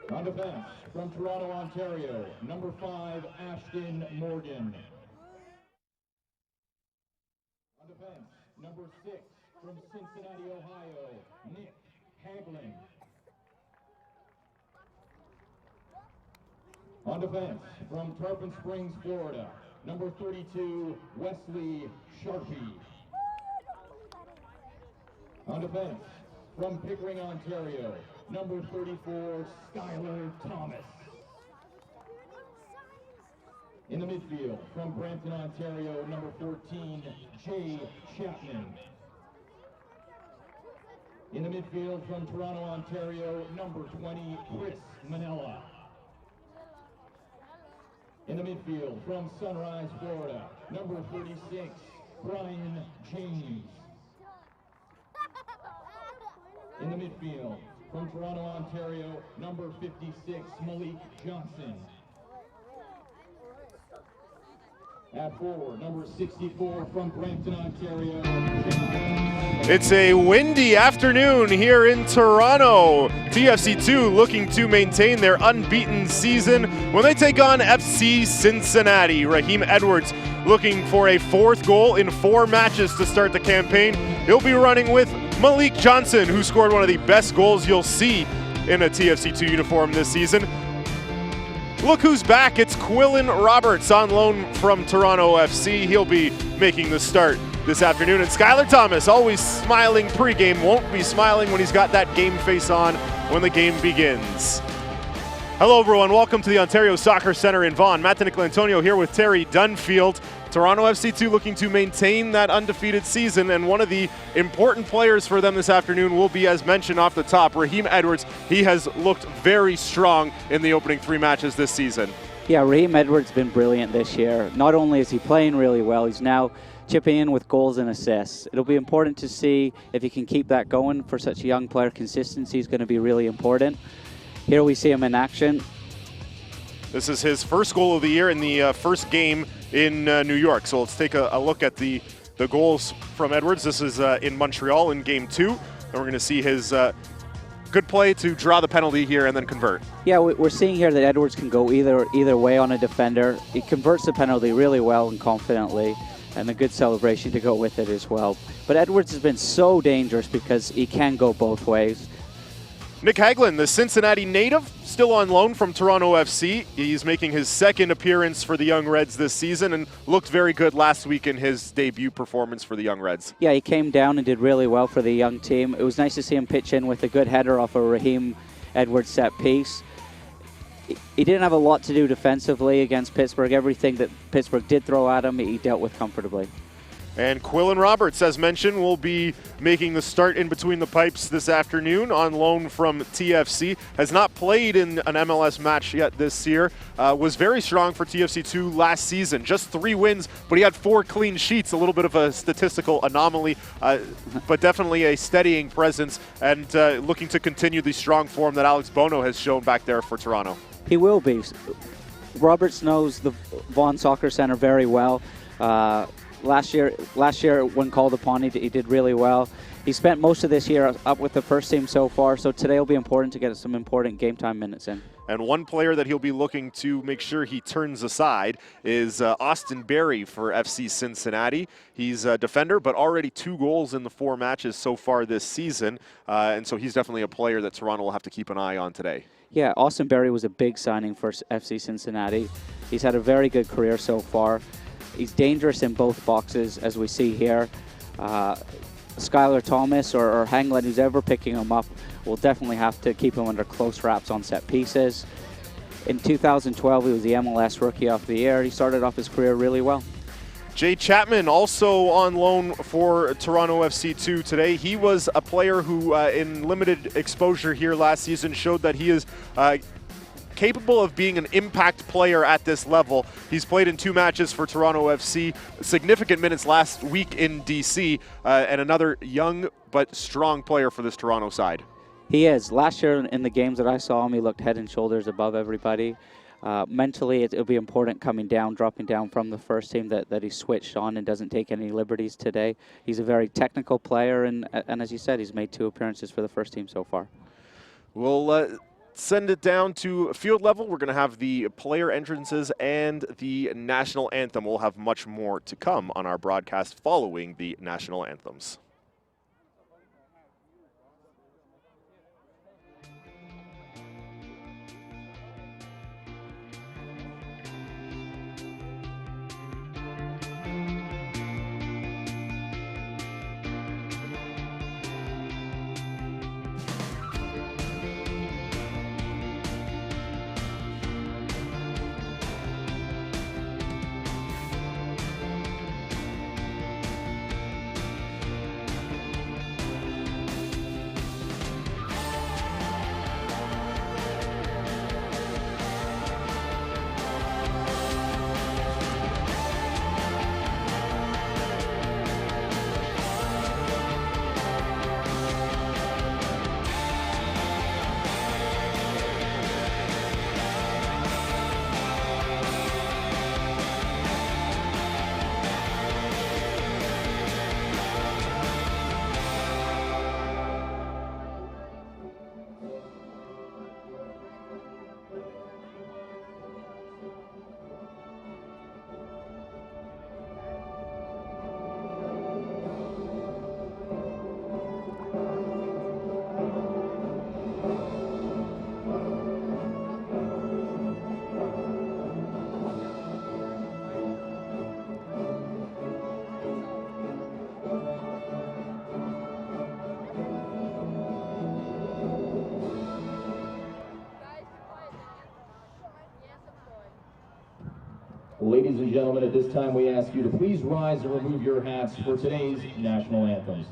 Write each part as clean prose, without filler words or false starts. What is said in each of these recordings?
On defense, from Toronto, Ontario, number 5, Ashton Morgan. On defense, number 6, from Cincinnati, Ohio, Nick Haglin. On defense, from Tarpon Springs, Florida, number 32, Wesley Sharpie. On defense, from Pickering, Ontario, number 34, Skylar Thomas. In the midfield, from Brampton, Ontario, number 14, Jay Chapman. In the midfield, from Toronto, Ontario, number 20, Chris Manella. In the midfield, from Sunrise, Florida, number 36, Brian James. In the midfield, from Toronto, Ontario, number 56, Malik Johnson. At forward, number 64, from Brampton, Ontario. It's a windy afternoon here in Toronto. TFC2 looking to maintain their unbeaten season when they take on FC Cincinnati. Raheem Edwards looking for a 4th goal in 4 matches to start the campaign. He'll be running with Malik Johnson, who scored one of the best goals you'll see in a TFC2 uniform this season. Look who's back, it's Quillen Roberts on loan from Toronto FC. He'll be making the start this afternoon. And Skylar Thomas, always smiling pregame, won't be smiling when he's got that game face on when the game begins. Hello everyone, welcome to the Ontario Soccer Centre in Vaughan. Matt Nicolantonio here with Terry Dunfield. Toronto FC2 looking to maintain that undefeated season, and one of the important players for them this afternoon will be, as mentioned off the top, Raheem Edwards. He has looked very strong in the opening 3 matches this season. Yeah, Raheem Edwards has been brilliant this year. Not only is he playing really well, he's now chipping in with goals and assists. It'll be important to see if he can keep that going for such a young player. Consistency is going to be really important. Here we see him in action. This is his first goal of the year in the first game in New York. So let's take a look at the goals from Edwards. This is in Montreal in game 2. And we're going to see his good play to draw the penalty here and then convert. Yeah, we're seeing here that Edwards can go either way on a defender. He converts the penalty really well and confidently, and a good celebration to go with it as well. But Edwards has been so dangerous because he can go both ways. Nick Haglin, the Cincinnati native, still on loan from Toronto FC. He's making his 2nd appearance for the Young Reds this season and looked very good last week in his debut performance for the Young Reds. Yeah, he came down and did really well for the young team. It was nice to see him pitch in with a good header off a Raheem Edwards set piece. He didn't have a lot to do defensively against Pittsburgh. Everything that Pittsburgh did throw at him, he dealt with comfortably. And Quillen Roberts, as mentioned, will be making the start in between the pipes this afternoon on loan from TFC. Has not played in an MLS match yet this year. Was very strong for TFC2 last season. Just 3 wins, but he had 4 clean sheets. A little bit of a statistical anomaly, but definitely a steadying presence and looking to continue the strong form that Alex Bono has shown back there for Toronto. He will be. Roberts knows the Vaughan Soccer Centre very well. Last year, when called upon, he did really well. He spent most of this year up with the first team so far, so today will be important to get some important game time minutes in. And one player that he'll be looking to make sure he turns aside is Austin Berry for FC Cincinnati. He's a defender, but already 2 goals in the 4 matches so far this season, and so he's definitely a player that Toronto will have to keep an eye on today. Yeah, Austin Berry was a big signing for FC Cincinnati. He's had a very good career so far. He's dangerous in both boxes, as we see here. Skylar Thomas or Haglin, who's ever picking him up, will definitely have to keep him under close wraps on set pieces. In 2012, he was the MLS Rookie of the Year. He started off his career really well. Jay Chapman, also on loan for Toronto FC2 today. He was a player who, in limited exposure here last season, showed that he is capable of being an impact player at this level. He's played in 2 matches for Toronto FC, significant minutes last week in DC, and another young but strong player for this Toronto side. He is. Last year in the games that I saw him, he looked head and shoulders above everybody. Mentally, it'll be important coming down, dropping down from the first team that he switched on and doesn't take any liberties today. He's a very technical player, and as you said, he's made 2 appearances for the first team so far. We'll let's send it down to field level. We're going to have the player entrances and the national anthem. We'll have much more to come on our broadcast following the national anthems. Ladies and gentlemen, at this time we ask you to please rise and remove your hats for today's national anthems.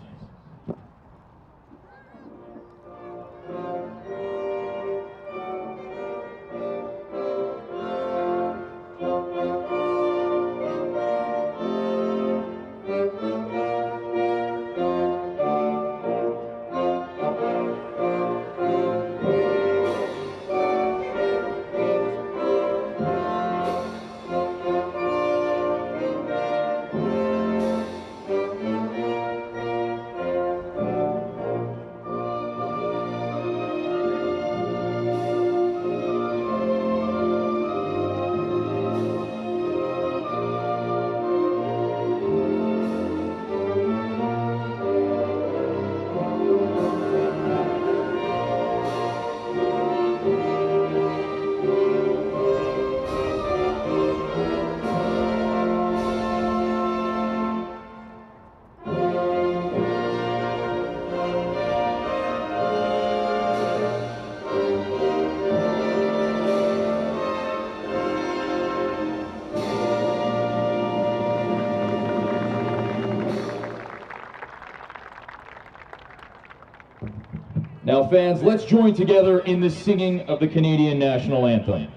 Now fans, let's join together in the singing of the Canadian National Anthem.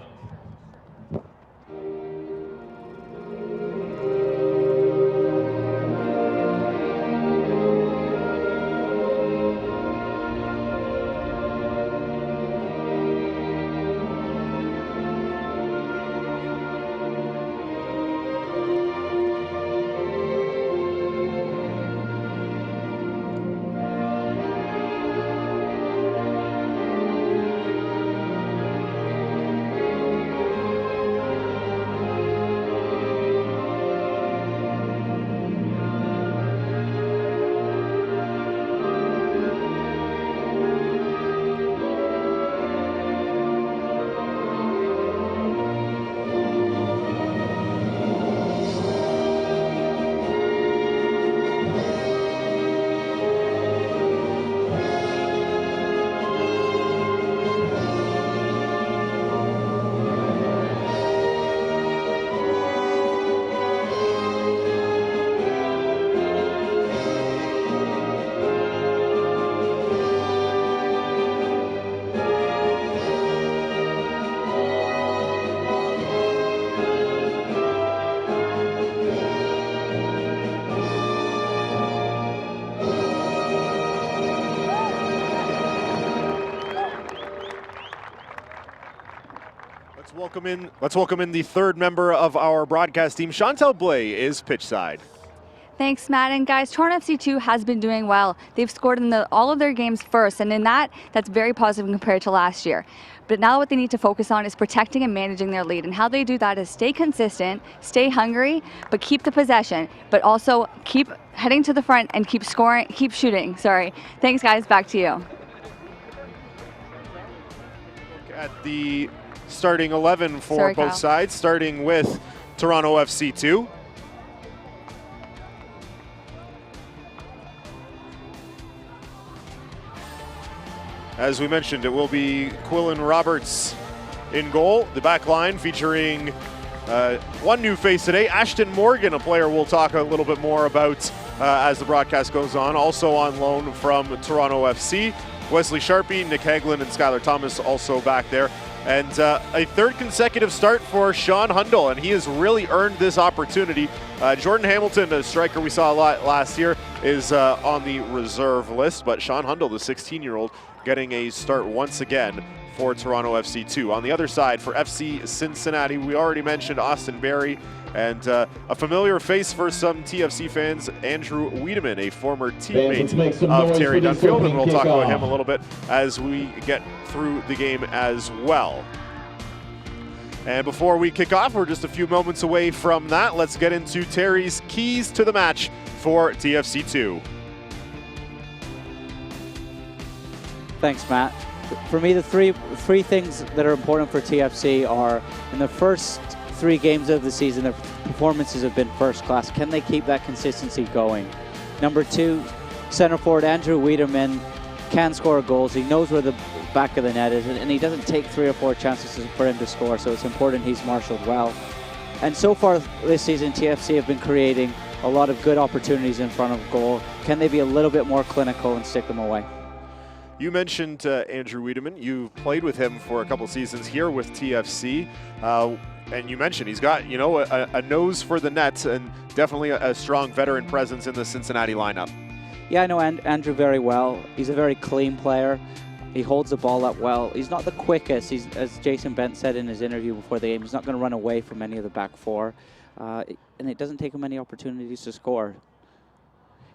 Let's welcome in the third member of our broadcast team. Chantel Blay is pitch side. Thanks, Matt. And guys, Toronto FC2 has been doing well. They've scored in all of their games first, and in that's very positive compared to last year. But now what they need to focus on is protecting and managing their lead. And how they do that is stay consistent, stay hungry, but keep the possession, but also keep heading to the front and keep scoring, keep shooting. Sorry. Thanks, guys. Back to you. Look at the starting 11 for both sides, starting with Toronto FC2. As we mentioned, it will be Quillen Roberts in goal. The back line featuring one new face today, Ashton Morgan, a player we'll talk a little bit more about as the broadcast goes on. Also on loan from Toronto FC. Wesley Sharpie, Nick Hagelin, and Skylar Thomas also back there. And a third consecutive start for Sean Hundle, and he has really earned this opportunity. Jordan Hamilton, a striker we saw a lot last year, is on the reserve list, but Sean Hundle, the 16-year-old, getting a start once again for Toronto FC2. On the other side, for FC Cincinnati, we already mentioned Austin Berry, and a familiar face for some TFC fans, Andrew Wiedemann, a former teammate of Terry Dunfield, and we'll talk about him a little bit as we get through the game as well. And before we kick off, we're just a few moments away from that. Let's get into Terry's keys to the match for TFC2. Thanks, Matt. For me, the three things that are important for TFC are, in the first 3 games of the season, their performances have been first class. Can they keep that consistency going? Number 2, center forward Andrew Wiedemann can score goals. He knows where the back of the net is, and he doesn't take 3 or 4 chances for him to score, so it's important he's marshaled well. And so far this season, TFC have been creating a lot of good opportunities in front of goal. Can they be a little bit more clinical and stick them away? You mentioned Andrew Wiedemann. You played with him for a couple seasons here with TFC. And you mentioned he's got, you know, a nose for the net and definitely a strong veteran presence in the Cincinnati lineup. Yeah, I know Andrew very well. He's a very clean player. He holds the ball up well. He's not the quickest. He's, as Jason Bent said in his interview before the game, he's not going to run away from any of the back 4. And it doesn't take him many opportunities to score.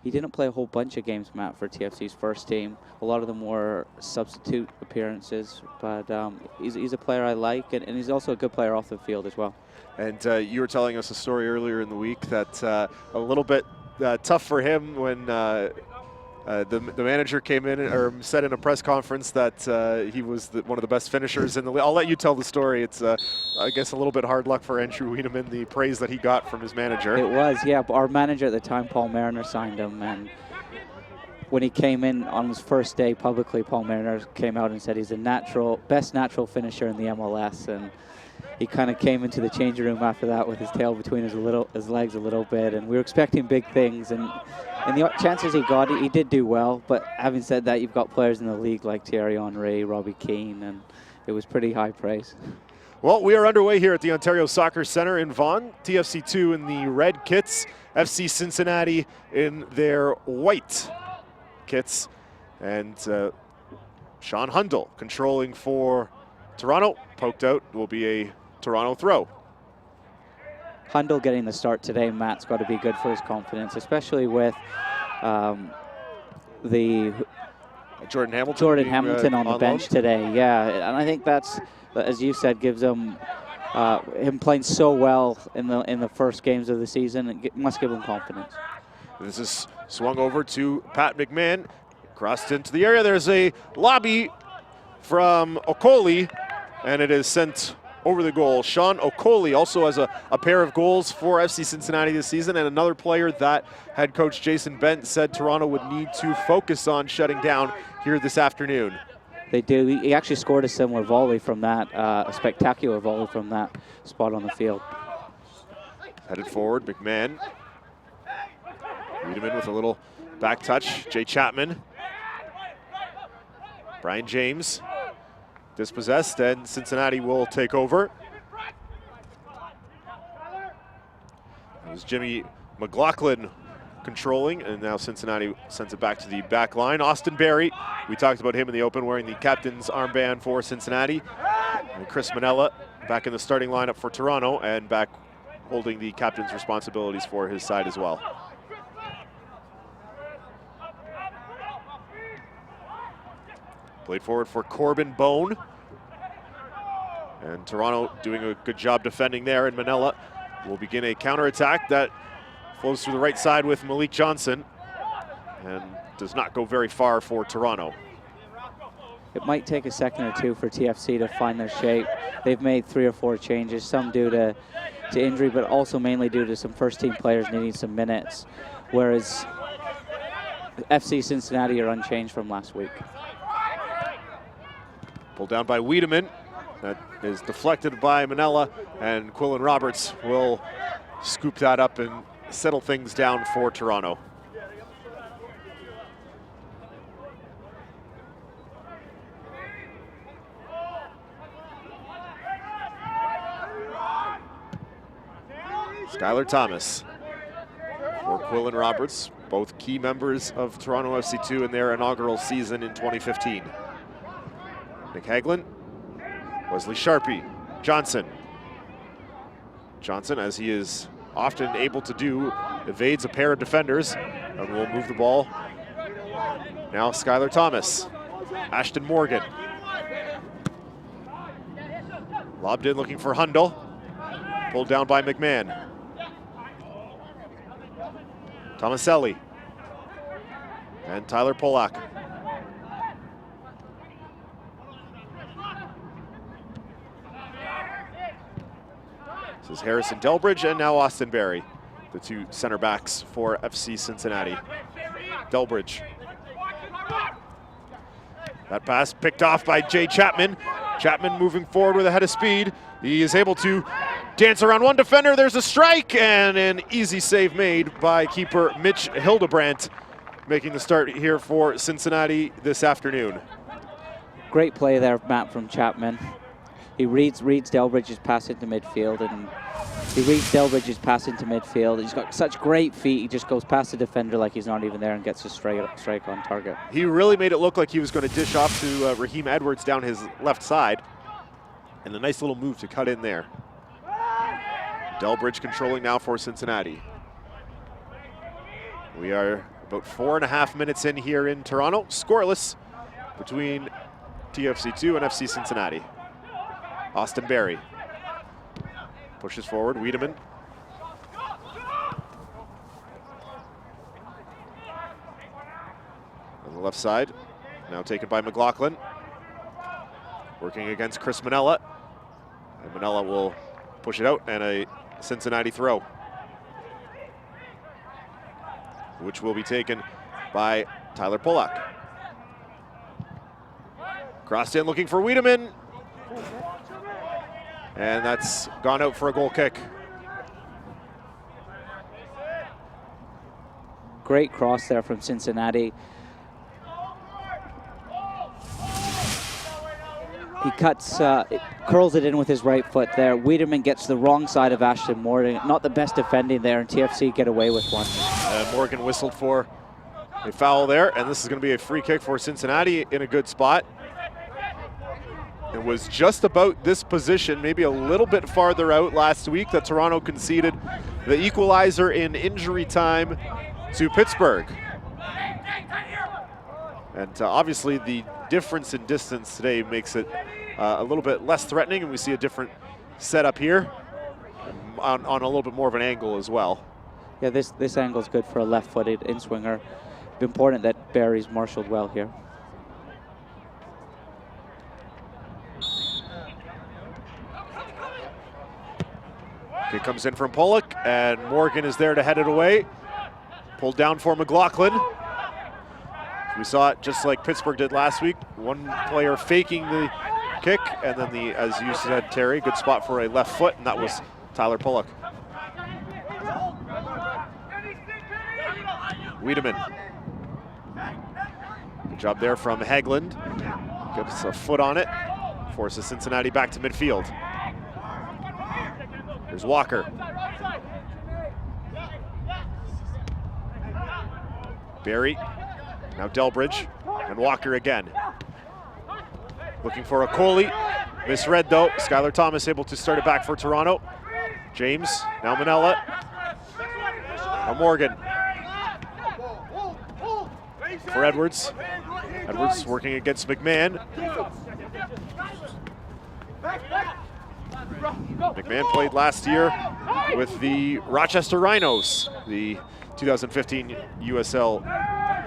He didn't play a whole bunch of games, Matt, for TFC's first team. A lot of them were substitute appearances, but he's a player I like, and he's also a good player off the field as well. And you were telling us a story earlier in the week that a little bit tough for him when the manager came in or said in a press conference that he was one of the best finishers in the league. I'll let you tell the story. It's, I guess, a little bit hard luck for Andrew Wiedemann, the praise that he got from his manager. It was, yeah. But our manager at the time, Paul Mariner, signed him, and when he came in on his first day publicly, Paul Mariner came out and said he's the best natural finisher in the MLS, and he kind of came into the changing room after that with his tail between his legs a little bit, and we were expecting big things, and the chances he got, he did do well. But having said that, you've got players in the league like Thierry Henry, Robbie Keane, and it was pretty high praise. Well, we are underway here at the Ontario Soccer Centre in Vaughan. TFC2 in the red kits, FC Cincinnati in their white kits, and Sean Hundle controlling for Toronto. Poked out, will be a Toronto throw. Hundle getting the start today, Matt's got to be good for his confidence, especially with the Jordan Hamilton on the bench today. Yeah, and I think that's, as you said, gives him playing so well in the first games of the season. It must give him confidence. This is swung over to Pat McMahon, crossed into the area. There's a lobby from Okoli, and it is sent over the goal. Sean Okoli also has a pair of goals for FC Cincinnati this season, and another player that head coach Jason Bent said Toronto would need to focus on shutting down here this afternoon. They do. He actually scored a similar volley from that, a spectacular volley from that spot on the field. Headed forward, McMahon. Wiedemann with a little back touch. Jay Chapman. Brian James. Dispossessed, and Cincinnati will take over. It was Jimmy McLaughlin controlling, and now Cincinnati sends it back to the back line. Austin Berry, we talked about him in the open, wearing the captain's armband for Cincinnati. And Chris Manella back in the starting lineup for Toronto, and back holding the captain's responsibilities for his side as well. Played forward for Corbin Bone. And Toronto doing a good job defending there, and Manila will begin a counterattack that flows through the right side with Malik Johnson and does not go very far for Toronto. It might take a second or two for TFC to find their shape. They've made 3 or 4 changes, some due to injury, but also mainly due to some first-team players needing some minutes, whereas FC Cincinnati are unchanged from last week. Pulled down by Wiedemann. That is deflected by Manella, and Quillen Roberts will scoop that up and settle things down for Toronto. Skylar Thomas for Quillen Roberts, both key members of Toronto FC2 in their inaugural season in 2015. Nick Hagelin, Wesley Sharpie, Johnson. Johnson, as he is often able to do, evades a pair of defenders and will move the ball. Now Skylar Thomas, Ashton Morgan. Lobbed in looking for Hundle, pulled down by McMahon. Tomaselli and Tyler Polak. This is Harrison Delbridge and now Austin Berry, the 2 center backs for FC Cincinnati. Delbridge. That pass picked off by Jay Chapman. Chapman moving forward with a head of speed. He is able to dance around one defender. There's a strike and an easy save made by keeper Mitch Hildebrandt, making the start here for Cincinnati this afternoon. Great play there, Matt, from Chapman. He reads Delbridge's pass into midfield, and He's got such great feet. He just goes past the defender like he's not even there and gets a strike on target. He really made it look like he was going to dish off to Raheem Edwards down his left side. And a nice little move to cut in there. Delbridge controlling now for Cincinnati. We are about 4.5 minutes in here in Toronto. Scoreless between TFC2 and FC Cincinnati. Austin Berry pushes forward, Wiedemann. On the left side, now taken by McLaughlin. Working against Chris Manella. And Manella will push it out, and a Cincinnati throw, which will be taken by Tyler Polak. Crossed in looking for Wiedemann. And that's gone out for a goal kick. Great cross there from Cincinnati. He curls it in with his right foot there. Wiedemann gets the wrong side of Ashton Morgan. Not the best defending there, and TFC get away with one. Morgan whistled for a foul there, and this is going to be a free kick for Cincinnati in a good spot. It was just about this position, maybe a little bit farther out last week, that Toronto conceded the equalizer in injury time to Pittsburgh. And obviously the difference in distance today makes it a little bit less threatening, and we see a different setup here on a little bit more of an angle as well. Yeah, this angle is good for a left-footed in-swinger. Important that Barry's marshaled well here. It comes in from Pollock, and Morgan is there to head it away. Pulled down for McLaughlin. We saw it just like Pittsburgh did last week. One player faking the kick, and then as you said, Terry, good spot for a left foot, and that was Tyler Pollock. Wiedemann. Good job there from Haglund. Gets a foot on it. Forces Cincinnati back to midfield. Here's Walker. Berry. Now Delbridge. And Walker again. Looking for a Coley. Misread though. Skylar Thomas able to start it back for Toronto. James. Now Manella. Now Morgan. For Edwards. Edwards working against McMahon. McMahon played last year with the Rochester Rhinos, the 2015 USL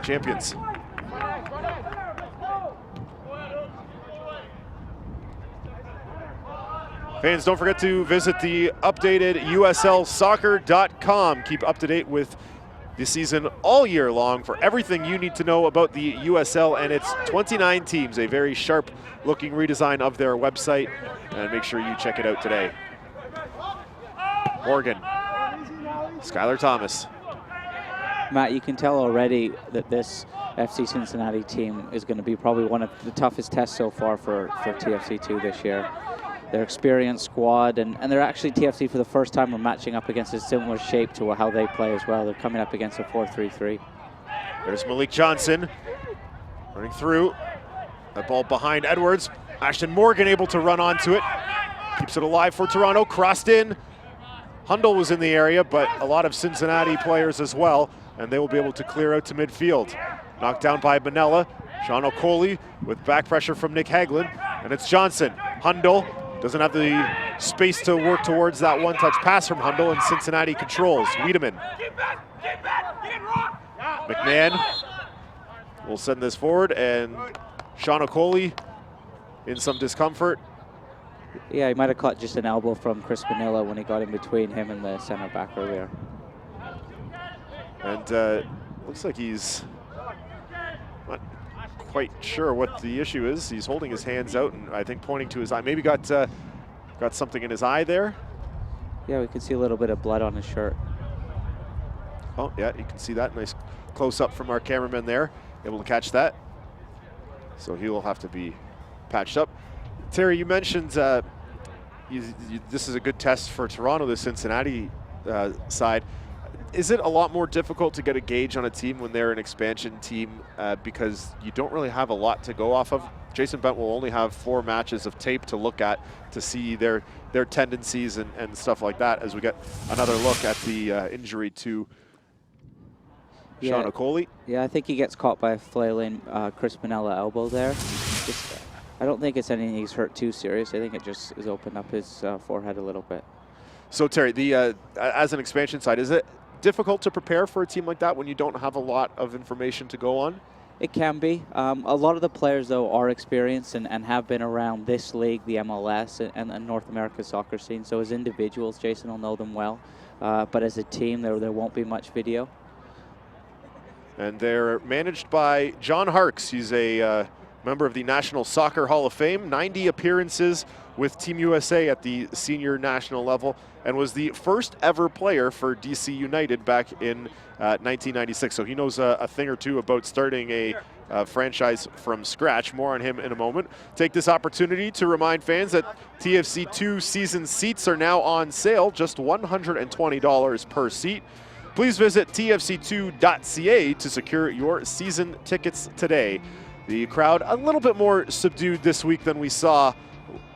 champions. Fans, don't forget to visit the updated USLsoccer.com. Keep up to date with the season all year long for everything you need to know about the USL and its 29 teams. A very sharp looking redesign of their website, and make sure you check it out today. Morgan, Skylar Thomas. Matt, you can tell already that this FC Cincinnati team is going to be probably one of the toughest tests so far for TFC2 this year. Their experienced squad, and they're actually TFC for the first time are matching up against a similar shape to how they play as well. They're coming up against a 4-3-3. There's Malik Johnson running through. That ball behind Edwards. Ashton Morgan able to run onto it. Keeps it alive for Toronto. Crossed in. Hundle was in the area, but a lot of Cincinnati players as well, and they will be able to clear out to midfield. Knocked down by Manella. Sean O'Coley with back pressure from Nick Haglund, and it's Johnson. Hundle doesn't have the space to work towards that one-touch pass from Hundle, and Cincinnati controls. Wiedemann. McMahon will send this forward, and Sean O'Coley in some discomfort. Yeah, he might have caught just an elbow from Chris Manila when he got in between him and the center back earlier. And looks like he's not quite sure what the issue is. He's holding his hands out and I think pointing to his eye. Maybe got something in his eye there. Yeah, we can see a little bit of blood on his shirt. Oh yeah, you can see that. Nice close up from our cameraman there, able to catch that. So he will have to be patched up. Terry, you mentioned this is a good test for Toronto, the Cincinnati side. Is it a lot more difficult to get a gauge on a team when they're an expansion team because you don't really have a lot to go off of? Jason Bent will only have 4 matches of tape to look at to see their tendencies and stuff like that as we get another look at the injury to Sean O'Coley. Yeah, I think he gets caught by a flailing Chris Manella elbow there. I don't think it's anything he's hurt too serious. I think it just has opened up his forehead a little bit. So Terry, as an expansion side, is it difficult to prepare for a team like that when you don't have a lot of information to go on? It can be. A lot of the players, though, are experienced and have been around this league, the MLS, and North America's soccer scene. So as individuals, Jason will know them well. But as a team, there won't be much video. And they're managed by John Harkes. He's a member of the National Soccer Hall of Fame, 90 appearances with Team USA at the senior national level, and was the first ever player for DC United back in 1996. So he knows a thing or two about starting a franchise from scratch. More on him in a moment. Take this opportunity to remind fans that TFC2 season seats are now on sale, just $120 per seat. Please visit tfc2.ca to secure your season tickets today. The crowd a little bit more subdued this week than we saw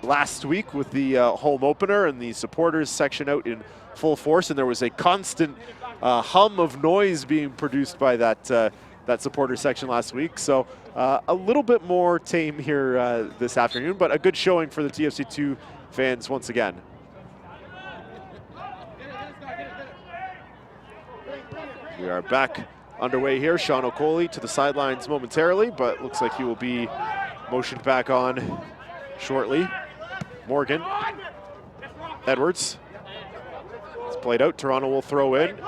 last week with the home opener, and the supporters section out in full force, and there was a constant hum of noise being produced by that supporter section last week. So a little bit more tame here this afternoon, but a good showing for the TFC2 fans once again. We are back underway here. Sean O'Coley to the sidelines momentarily, but looks like he will be motioned back on shortly. Morgan. Edwards. It's played out. Toronto will throw in.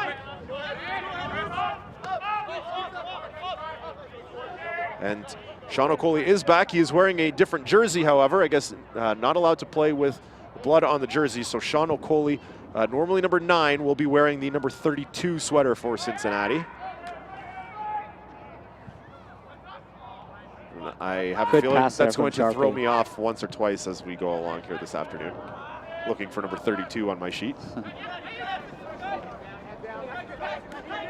And Sean O'Coley is back. He is wearing a different jersey, however. I guess not allowed to play with blood on the jersey. So Sean O'Coley, normally number 9, will be wearing the number 32 sweater for Cincinnati. I have a feeling that's going to throw me off once or twice as we go along here this afternoon. Looking for number 32 on my sheet.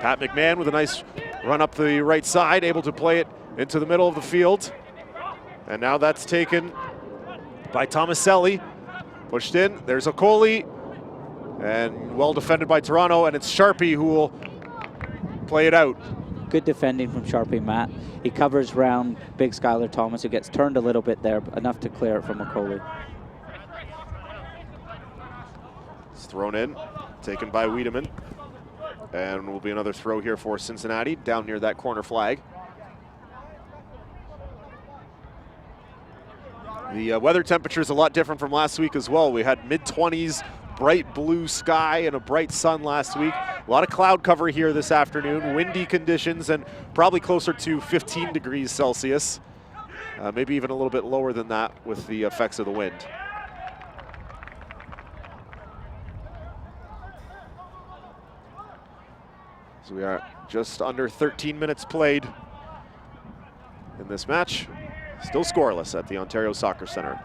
Pat McMahon with a nice run up the right side, able to play it into the middle of the field. And now that's taken by Tomaselli. Pushed in, there's O'Coley. And well defended by Toronto, and it's Sharpie who will play it out. Good defending from Sharpie Matt. He covers round big Skylar Thomas, who gets turned a little bit there, but enough to clear it from McCauley. It's thrown in, taken by Wiedemann. And will be another throw here for Cincinnati, down near that corner flag. The weather temperature is a lot different from last week as well. We had mid-20s, bright blue sky and a bright sun last week. A lot of cloud cover here this afternoon, windy conditions, and probably closer to 15 degrees Celsius. Maybe even a little bit lower than that with the effects of the wind. So we are just under 13 minutes played in this match. Still scoreless at the Ontario Soccer Centre.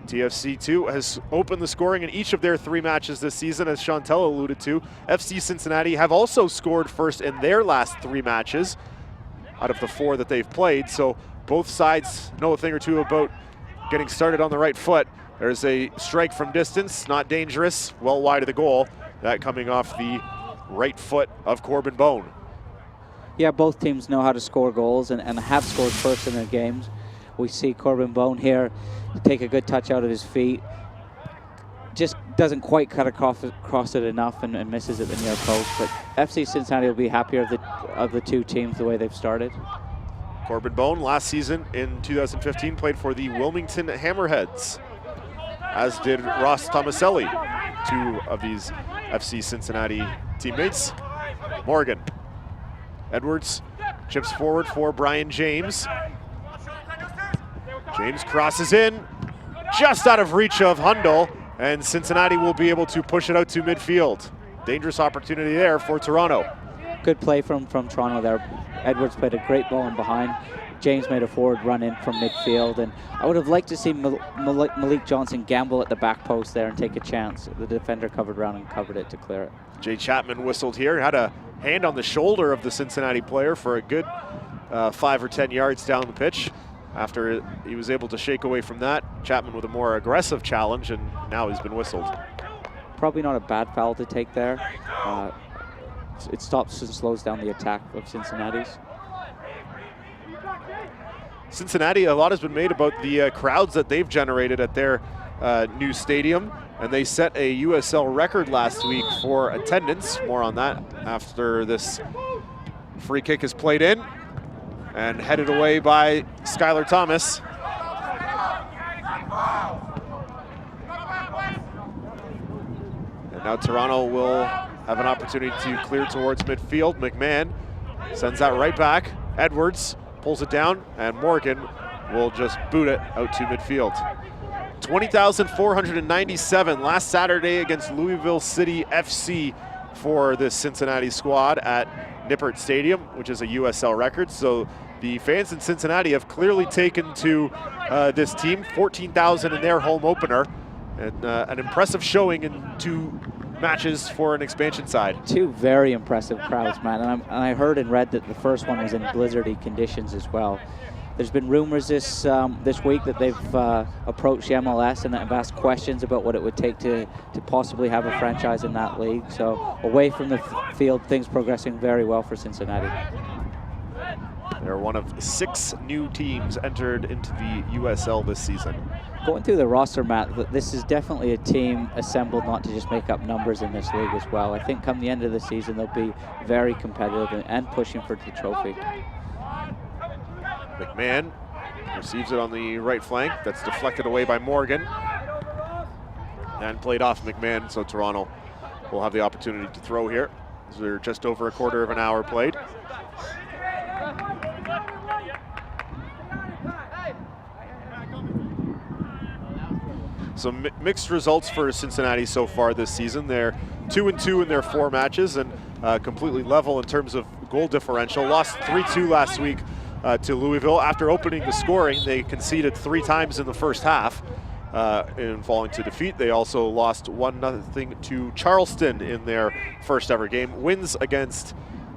TFC2 has opened the scoring in each of their 3 matches this season, as Chantel alluded to. FC Cincinnati have also scored first in their last 3 matches out of the 4 that they've played. So both sides know a thing or two about getting started on the right foot. There's a strike from distance, not dangerous, well wide of the goal. That coming off the right foot of Corbin Bone. Yeah, both teams know how to score goals and have scored first in their games. We see Corbin Bone here take a good touch out of his feet. Just doesn't quite cut across it enough and misses at the near post. But FC Cincinnati will be happier of the 2 teams the way they've started. Corbin Bone last season in 2015 played for the Wilmington Hammerheads, as did Ross Tomaselli, 2 of these FC Cincinnati teammates. Morgan. Edwards chips forward for Brian James. James crosses in, just out of reach of Hundle, and Cincinnati will be able to push it out to midfield. Dangerous opportunity there for Toronto. Good play from Toronto there. Edwards played a great ball in behind. James made a forward run in from midfield, and I would have liked to see Malik Johnson gamble at the back post there and take a chance. The defender covered around and covered it to clear it. Jay Chapman whistled here, had a hand on the shoulder of the Cincinnati player for a good 5 or 10 yards down the pitch. After he was able to shake away from that, Chapman with a more aggressive challenge, and now he's been whistled. Probably not a bad foul to take there. It stops and slows down the attack of Cincinnati's. Cincinnati, a lot has been made about the crowds that they've generated at their new stadium, and they set a USL record last week for attendance. More on that after this free kick is played in and headed away by Skylar Thomas. And now Toronto will have an opportunity to clear towards midfield. McMahon sends that right back. Edwards pulls it down, and Morgan will just boot it out to midfield. 20,497 last Saturday against Louisville City FC for this Cincinnati squad at Nippert Stadium, which is a USL record. So the fans in Cincinnati have clearly taken to this team. 14,000 in their home opener, and an impressive showing in 2 matches for an expansion side. 2 very impressive crowds, man. And I heard and read that the first one was in blizzardy conditions as well. There's been rumors this week that they've approached the MLS and have asked questions about what it would take to possibly have a franchise in that league. So away from the field, things progressing very well for Cincinnati. They're one of 6 new teams entered into the USL this season. Going through the roster, Matt, this is definitely a team assembled not to just make up numbers in this league as well. I think come the end of the season, they'll be very competitive and pushing for the trophy. McMahon receives it on the right flank. That's deflected away by Morgan and played off McMahon, so Toronto will have the opportunity to throw here. So they're just over a quarter of an hour played. So mixed results for Cincinnati so far this season. They're 2-2 in their 4 matches and completely level in terms of goal differential. Lost 3-2 last week to Louisville. After opening the scoring, they conceded 3 times in the first half in falling to defeat. They also lost 1-0 to Charleston in their first ever game. Wins against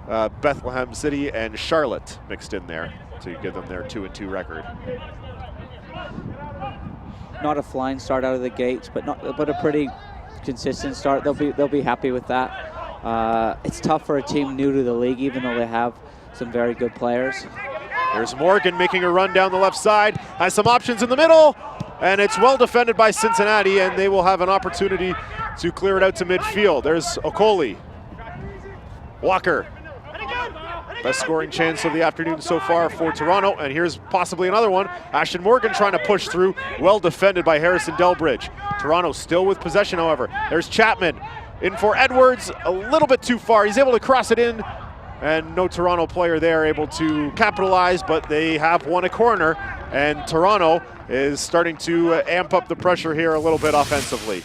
Bethlehem City and Charlotte mixed in there to give them their 2-2 record. Not a flying start out of the gates, but a pretty consistent start. They'll be happy with that. It's tough for a team new to the league, even though they have some very good players. There's Morgan making a run down the left side, has some options in the middle, and it's well defended by Cincinnati, and they will have an opportunity to clear it out to midfield. There's Okoli. Walker. Best scoring chance of the afternoon so far for Toronto, and here's possibly another one. Ashton Morgan trying to push through, well defended by Harrison Delbridge. Toronto still with possession, however. There's Chapman in for Edwards, a little bit too far. He's able to cross it in, and no Toronto player there able to capitalize, but they have won a corner, and Toronto is starting to amp up the pressure here a little bit offensively.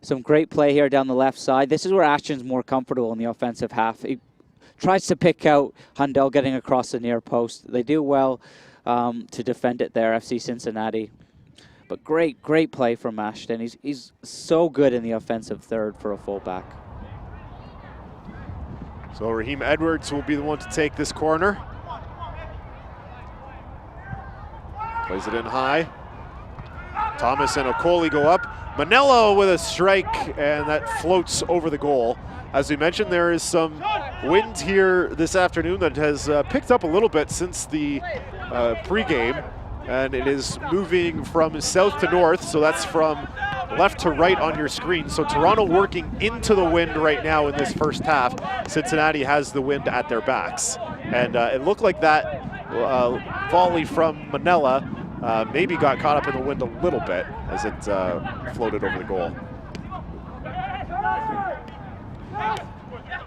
Some great play here down the left side. This is where Ashton's more comfortable in the offensive half. He tries to pick out Hundell getting across the near post. They do well to defend it there, FC Cincinnati. But great play from Ashton. He's so good in the offensive third for a fullback. So Raheem Edwards will be the one to take this corner. Plays it in high. Thomas and Okoli go up. Manello with a strike, and that floats over the goal. As we mentioned, there is some wind here this afternoon that has picked up a little bit since the pregame, and it is moving from south to north, so that's from left to right on your screen. So Toronto working into the wind right now in this first half. Cincinnati has the wind at their backs. And it looked like that volley from Manella maybe got caught up in the wind a little bit as it floated over the goal.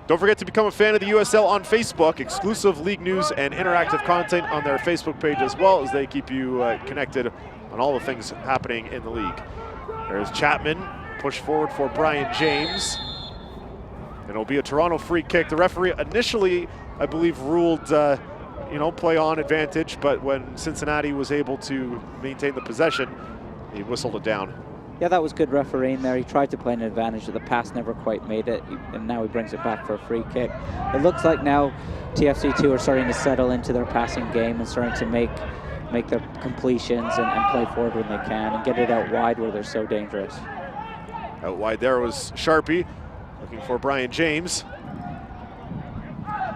Don't forget to become a fan of the USL on Facebook. Exclusive league news and interactive content on their Facebook page as well, as they keep you connected on all the things happening in the league. There's Chapman, push forward for Brian James. And it'll be a Toronto free kick. The referee initially, I believe, ruled play on advantage, but when Cincinnati was able to maintain the possession, he whistled it down. Yeah, that was good refereeing there. He tried to play an advantage, but the pass never quite made it, and now he brings it back for a free kick. It looks like now TFC2 are starting to settle into their passing game and starting to make their completions and play forward when they can and get it out wide where they're so dangerous. Out wide there was Sharpie, looking for Brian James.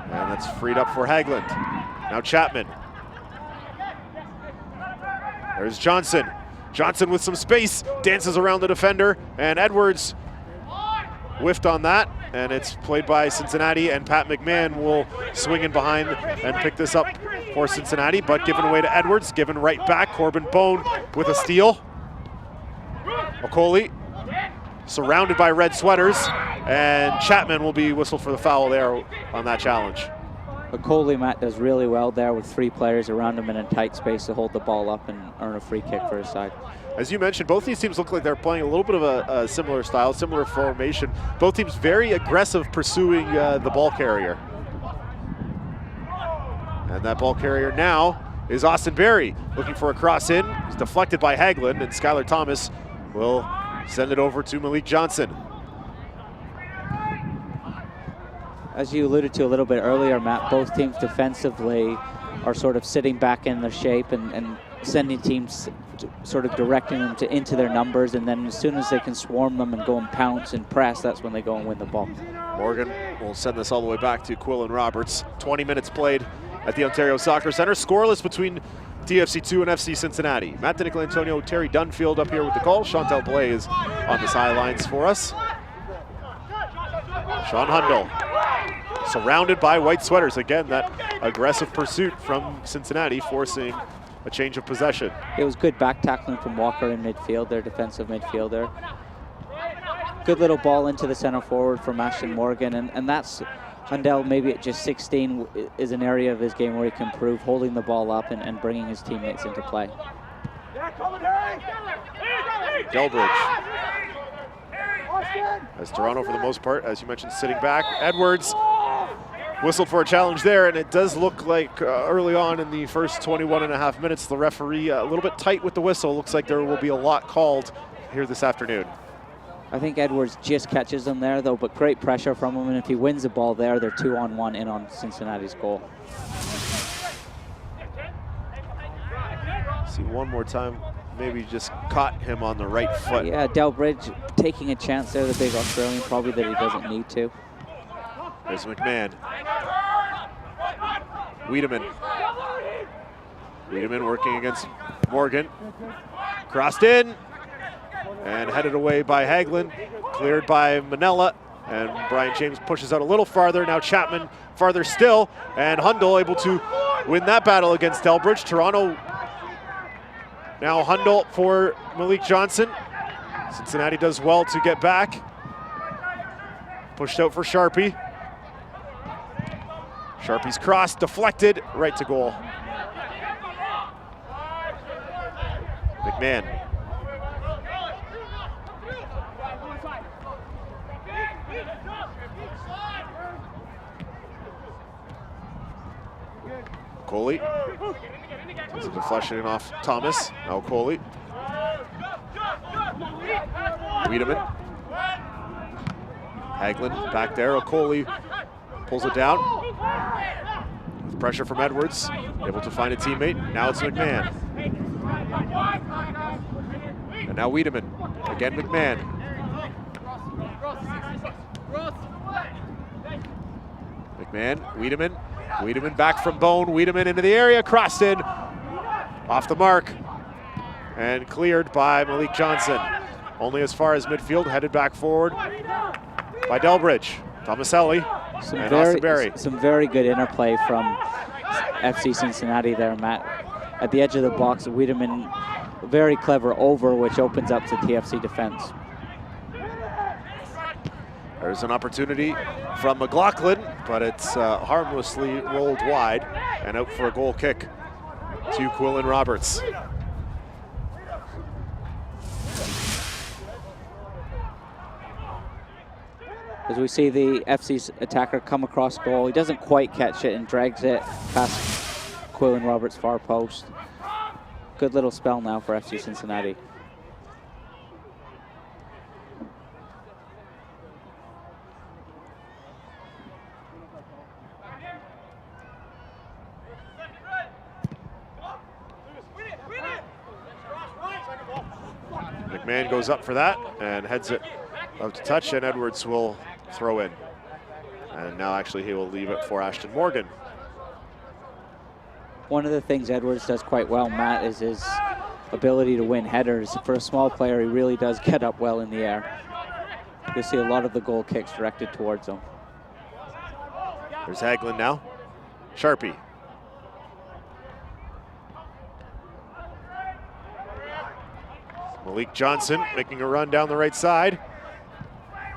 And that's freed up for Hagland. Now Chapman. There's Johnson. Johnson with some space, dances around the defender, and Edwards whiffed on that, and it's played by Cincinnati, and Pat McMahon will swing in behind and pick this up for Cincinnati, but given away to Edwards, given right back. Corbin Bone with a steal. Okoli surrounded by red sweaters, and Chapman will be whistled for the foul there on that challenge. Okoli, Matt, does really well there with 3 players around him in a tight space to hold the ball up and earn a free kick for his side. As you mentioned, both these teams look like they're playing a little bit of a similar style, similar formation. Both teams very aggressive pursuing the ball carrier. And that ball carrier now is Austin Berry, looking for a cross in. It's deflected by Hagland, and Skylar Thomas will send it over to Malik Johnson. As you alluded to a little bit earlier, Matt, both teams defensively are sort of sitting back in their shape and sending teams, sort of directing them into their numbers, and then as soon as they can swarm them and go and pounce and press, that's when they go and win the ball. Morgan will send this all the way back to Quillen Roberts. 20 minutes played at the Ontario Soccer Centre. Scoreless between TFC2 and FC Cincinnati. Matt DiNicolantonio, Terry Dunfield up here with the call. Chantal Blais is on the sidelines for us. Sean Hundell, surrounded by white sweaters. Again, that aggressive pursuit from Cincinnati, forcing a change of possession. It was good back tackling from Walker in midfield, their defensive midfielder. Good little ball into the center forward from Ashton Morgan, and that's Hundell, maybe at just 16, is an area of his game where he can improve, holding the ball up and bringing his teammates into play. Delbridge. As Toronto, for the most part, as you mentioned, sitting back. Edwards whistled for a challenge there, and it does look like early on in the first 21.5 minutes, the referee a little bit tight with the whistle. Looks like there will be a lot called here this afternoon. I think Edwards just catches them there, though, but great pressure from him, and if he wins the ball there, they're 2-on-1 in on Cincinnati's goal. See one more time, maybe just caught him on the right foot. Yeah, Delbridge taking a chance there, the big Australian, probably that he doesn't need to. There's McMahon. Wiedemann. Wiedemann working against Morgan. Crossed in and headed away by Hagelin. Cleared by Manella. And Brian James pushes out a little farther. Now Chapman farther still. And Hundle able to win that battle against Delbridge. Toronto now Hundle for Malik Johnson. Cincinnati does well to get back. Pushed out for Sharpie. Sharpie's cross deflected right to goal. McMahon. Coley. Takes a deflection off Thomas. Now Coley. Wiedemann. Hagelin back there. O'Coley pulls it down. With pressure from Edwards. Able to find a teammate. Now it's McMahon. And now Wiedemann. Again McMahon. McMahon. Wiedemann. Wiedemann back from Bone. Wiedemann into the area. Crossed in. Off the mark. And cleared by Malik Johnson. Only as far as midfield. Headed back forward by Delbridge. Tomaselli and Austin Berry. Some very good interplay from FC Cincinnati there, Matt. At the edge of the box, Wiedemann, very clever over, which opens up to TFC defense. There's an opportunity from McLaughlin, but it's harmlessly rolled wide and out for a goal kick to Quillen Roberts. As we see the FC's attacker come across goal, he doesn't quite catch it and drags it past Quillen Roberts' far post. Good little spell now for FC Cincinnati. McMahon goes up for that and heads it out to touch, and Edwards will throw in. And now actually he will leave it for Ashton Morgan. One of the things Edwards does quite well, Matt, is his ability to win headers. For a small player, he really does get up well in the air. You'll see a lot of the goal kicks directed towards him. There's Hagelin now. Sharpie. Malik Johnson making a run down the right side.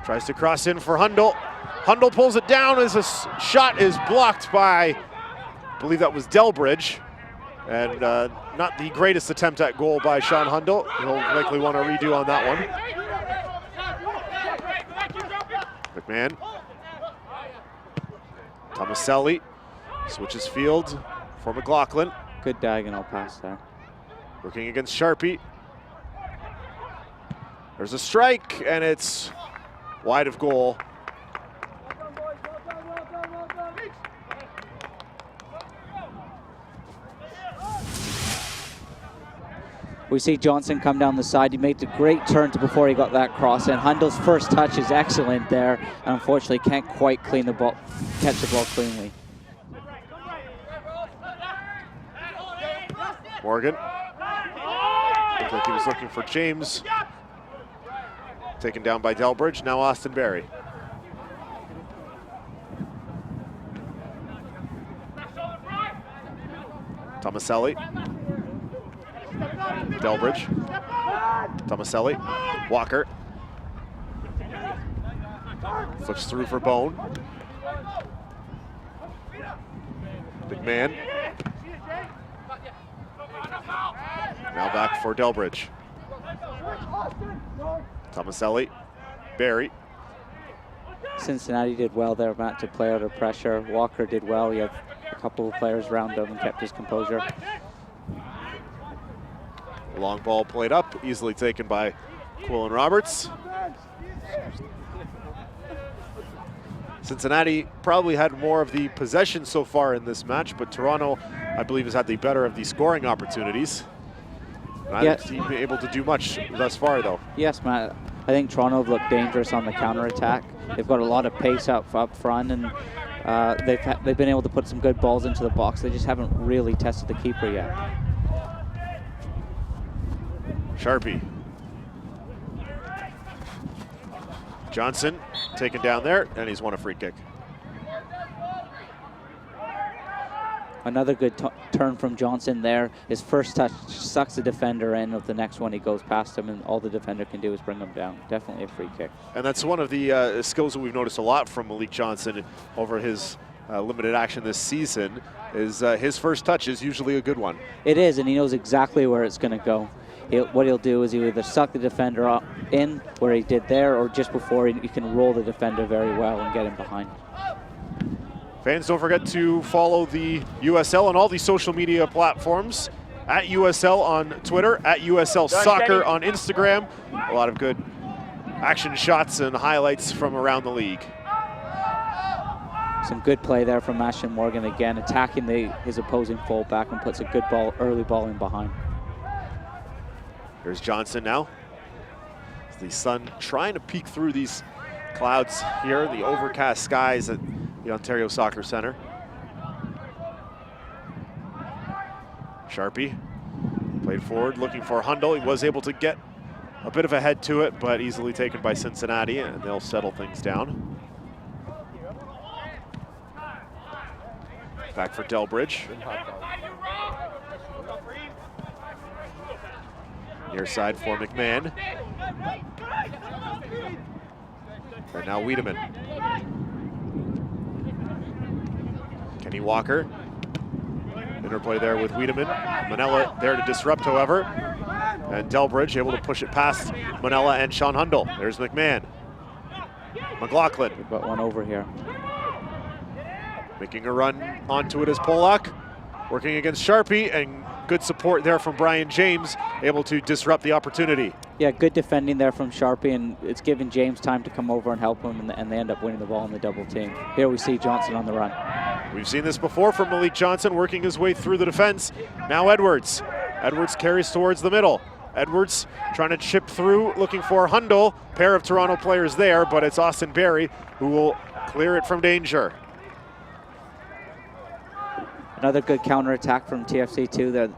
Tries to cross in for Hundle. Hundle pulls it down as a shot is blocked by, I believe that was Delbridge. And not the greatest attempt at goal by Sean Hundle. He'll likely want to redo on that one. McMahon. Tomaselli switches field for McLaughlin. Good diagonal pass there. Working against Sharpie. There's a strike, and it's wide of goal. We see Johnson come down the side. He made a great turn before he got that cross, and Hundle's first touch is excellent there, and unfortunately can't quite clean the ball, catch the ball cleanly. Morgan. Looked like he was looking for James. Taken down by Delbridge. Now Austin Berry. Tomaselli. Delbridge. Tomaselli. Walker. Flips through for Bone. McMahon. Now back for Delbridge. Tomaselli. Berry. Cincinnati did well there, Matt, to play out of pressure. Walker did well. He had a couple of players around him and kept his composure. Long ball played up, easily taken by Quillen Roberts. Cincinnati probably had more of the possession so far in this match, but Toronto, I believe, has had the better of the scoring opportunities. Neither team been able to do much thus far, though. Yes, Matt. I think Toronto have looked dangerous on the counter-attack. They've got a lot of pace up front, and they've been able to put some good balls into the box. They just haven't really tested the keeper yet. Sharpie. Johnson taken down there, and he's won a free kick. Another good turn from Johnson there. His first touch sucks the defender in. Of the next one, he goes past him, and all the defender can do is bring him down. Definitely a free kick. And that's one of the skills that we've noticed a lot from Malik Johnson over his limited action this season, is his first touch is usually a good one. It is, and he knows exactly where it's going to go. What he'll do is he'll either suck the defender up in, where he did there, or just before he can roll the defender very well and get him behind. Fans, don't forget to follow the USL on all the social media platforms. At USL on Twitter, at USL Soccer on Instagram. A lot of good action shots and highlights from around the league. Some good play there from Ashton Morgan again, attacking his opposing fullback, and puts a good early ball in behind. Here's Johnson now. The sun trying to peek through these clouds here, the overcast skies at the Ontario Soccer Centre. Sharpie played forward, looking for Hundle. He was able to get a bit of a head to it, but easily taken by Cincinnati, and they'll settle things down. Back for Delbridge. Near side for McMahon. And now Wiedemann. Kenny Walker. Interplay there with Wiedemann. Manella there to disrupt, however. And Delbridge able to push it past Manella and Sean Hundle. There's McMahon. McLaughlin. We've got one over here. Making a run onto it as Polak. Working against Sharpie, and good support there from Brian James, able to disrupt the opportunity. Yeah, good defending there from Sharpie, and it's given James time to come over and help him, and they end up winning the ball in the double team. Here we see Johnson on the run. We've seen this before from Malik Johnson, working his way through the defense. Now Edwards. Edwards carries towards the middle. Edwards trying to chip through, looking for Hundle. Pair of Toronto players there, but it's Austin Berry who will clear it from danger. Another good counterattack from TFC2 there.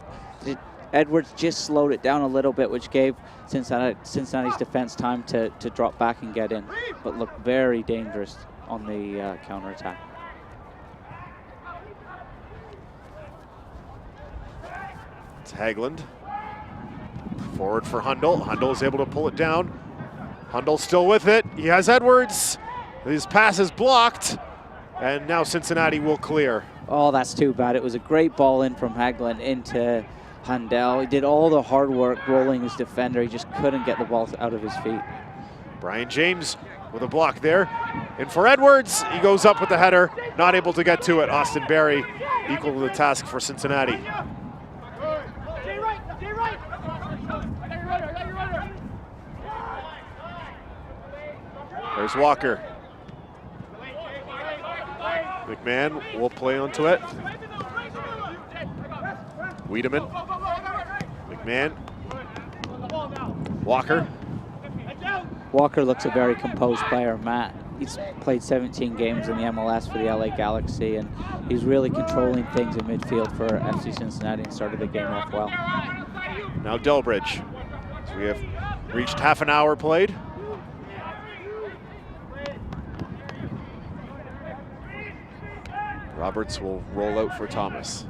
Edwards just slowed it down a little bit, which gave Cincinnati's defense time to drop back and get in, but looked very dangerous on the counterattack. It's Hagland. Forward for Hundle. Hundle is able to pull it down. Hundle still with it. He has Edwards. His pass is blocked, and now Cincinnati will clear. Oh, that's too bad. It was a great ball in from Hagland into Hundle. He did all the hard work rolling his defender. He just couldn't get the ball out of his feet. Brian James with a block there. And for Edwards, he goes up with the header, not able to get to it. Austin Berry equal to the task for Cincinnati. There's Walker. McMahon will play onto it. Wiedemann. McMahon. Walker. Walker looks a very composed player, Matt. He's played 17 games in the MLS for the LA Galaxy, and he's really controlling things in midfield for FC Cincinnati and started the game off well. Now Delbridge. So we have reached half an hour played. Roberts will roll out for Thomas.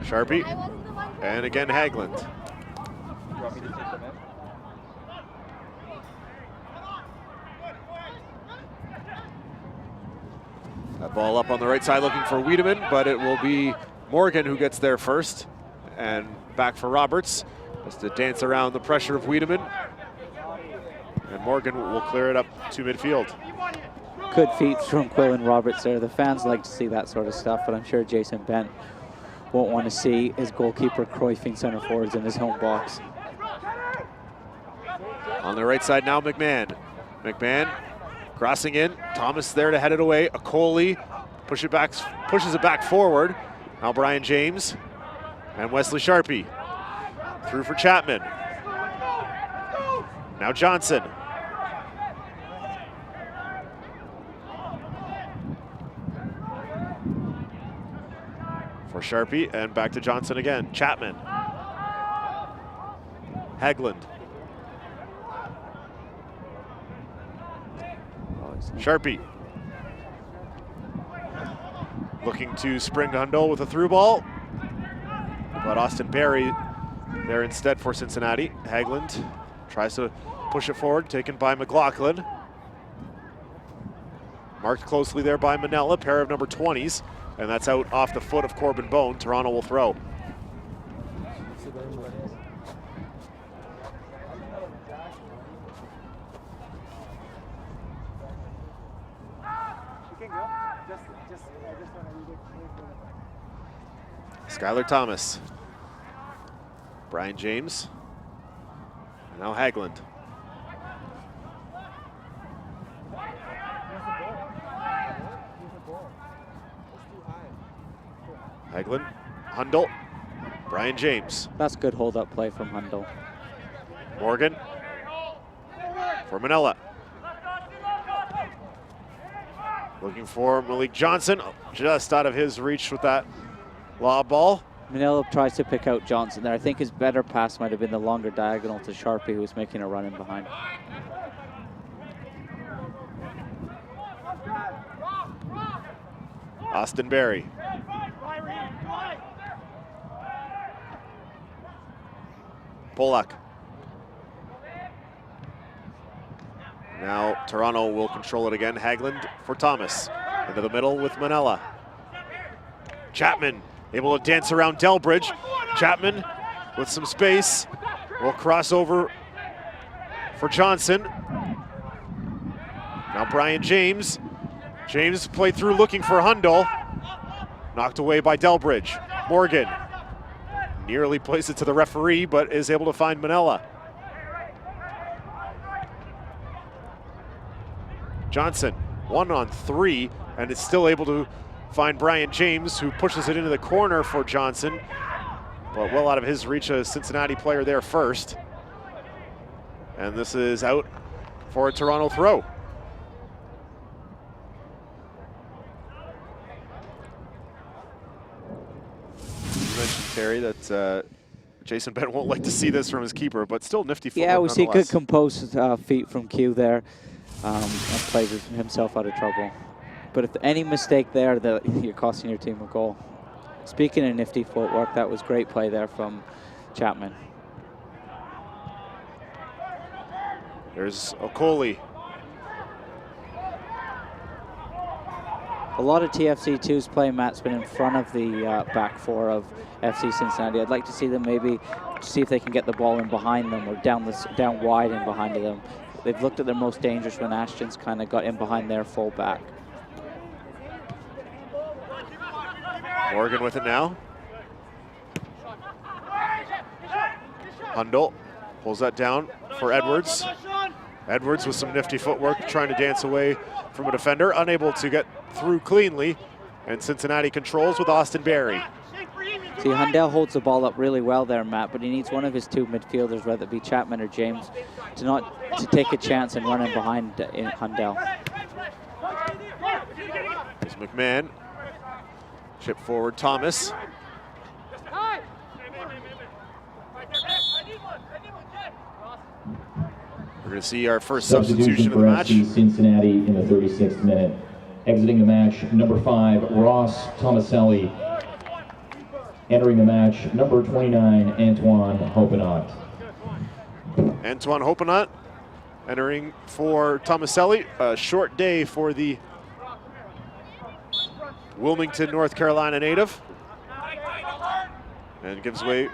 Sharpie, and again Hagland. That ball up on the right side looking for Wiedemann, but it will be Morgan who gets there first. And back for Roberts, just to dance around the pressure of Wiedemann. And Morgan will clear it up to midfield. Good feet from Quillen Roberts there. The fans like to see that sort of stuff, but I'm sure Jason Bent won't want to see his goalkeeper cruyffing center forwards in his home box. On the right side now, McMahon. McMahon crossing in. Thomas there to head it away. Akoli pushes it back forward. Now Brian James and Wesley Sharpie. Through for Chapman. Now Johnson. For Sharpie, and back to Johnson again. Chapman. Hagland. Sharpie. Looking to spring Hundle with a through ball. But Austin Berry there instead for Cincinnati. Hagland tries to push it forward, taken by McLaughlin. Marked closely there by Manella, pair of number 20s. And that's out off the foot of Corbin Bone. Toronto will throw. Skylar Thomas. Brian James. And now Hagland. Hagland, Hundle, Brian James. That's good hold-up play from Hundle. Morgan for Manella. Looking for Malik Johnson, just out of his reach with that lob ball. Manila tries to pick out Johnson there. I think his better pass might have been the longer diagonal to Sharpie, who was making a run in behind. Austin Berry. Polak. Now Toronto will control it again. Hagland for Thomas. Into the middle with Manella. Chapman able to dance around Delbridge. Chapman with some space will cross over for Johnson. Now Brian James. James played through looking for Hundle. Knocked away by Delbridge. Morgan nearly plays it to the referee, but is able to find Manella. Johnson, 1-on-3, and is still able to find Brian James, who pushes it into the corner for Johnson, but well out of his reach, a Cincinnati player there first. And this is out for a Toronto throw. You mentioned, Terry, that Jason Bent won't like to see this from his keeper, but still nifty footwork. Yeah, we see good composed feet from Q there, and plays himself out of trouble. But if any mistake there, you're costing your team a goal. Speaking of nifty footwork, that was great play there from Chapman. There's Okoli. A lot of TFC2's play, Matt's been in front of the back four of FC Cincinnati. I'd like to see them maybe see if they can get the ball in behind them or down wide and behind them. They've looked at their most dangerous when Ashton's kind of got in behind their full back. Morgan with it now. Hundle pulls that down for Edwards. Edwards with some nifty footwork, trying to dance away from a defender, unable to get through cleanly. And Cincinnati controls with Austin Berry. See, Hundle holds the ball up really well there, Matt, but he needs one of his two midfielders, whether it be Chapman or James, to take a chance and run in behind Hundle. There's McMahon. Chip forward, Thomas. We're going to see our first substitution of the match. FC Cincinnati in the 36th minute. Exiting the match, number 5, Ross Tomaselli. Entering the match, number 29, Antoine Hopinot. Antoine Hopinot entering for Tomaselli. A short day for the Wilmington, North Carolina native. And gives way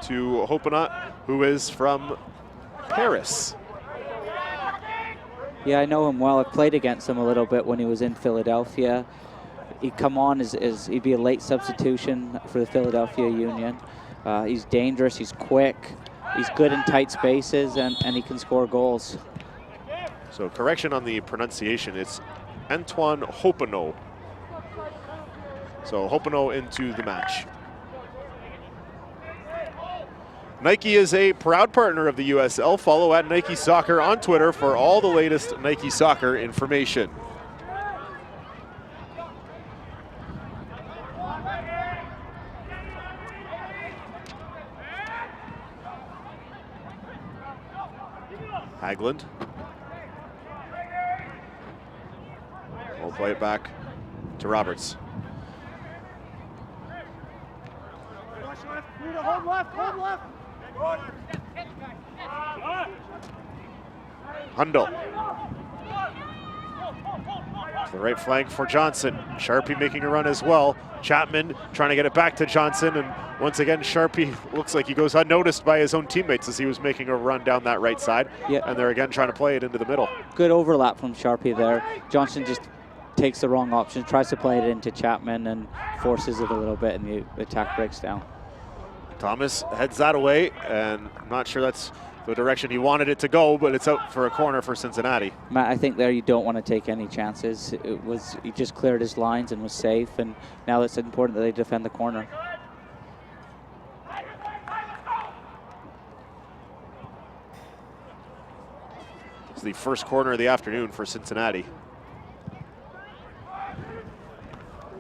to Hopinot, who is from Paris. Yeah, I know him well. I played against him a little bit when he was in Philadelphia. He'd come on he'd be a late substitution for the Philadelphia Union. He's dangerous, he's quick, he's good in tight spaces, and he can score goals. So correction on the pronunciation, it's Antoine Hopinot. So Hopinot into the match. Nike is a proud partner of the USL. Follow at Nike Soccer on Twitter for all the latest Nike Soccer information. Haglund. We'll play it back to Roberts. Hold left. Hundle. To the right flank for Johnson. Sharpie making a run as well. Chapman trying to get it back to Johnson, and once again Sharpie looks like he goes unnoticed by his own teammates as he was making a run down that right side. Yeah. And they're again trying to play it into the middle. Good overlap from Sharpie there. Johnson just takes the wrong option, tries to play it into Chapman and forces it a little bit, and the attack breaks down. Thomas heads that away, and I'm not sure that's the direction he wanted it to go, but it's out for a corner for Cincinnati. Matt, I think there you don't want to take any chances. He just cleared his lines and was safe, and now it's important that they defend the corner. It's the first corner of the afternoon for Cincinnati.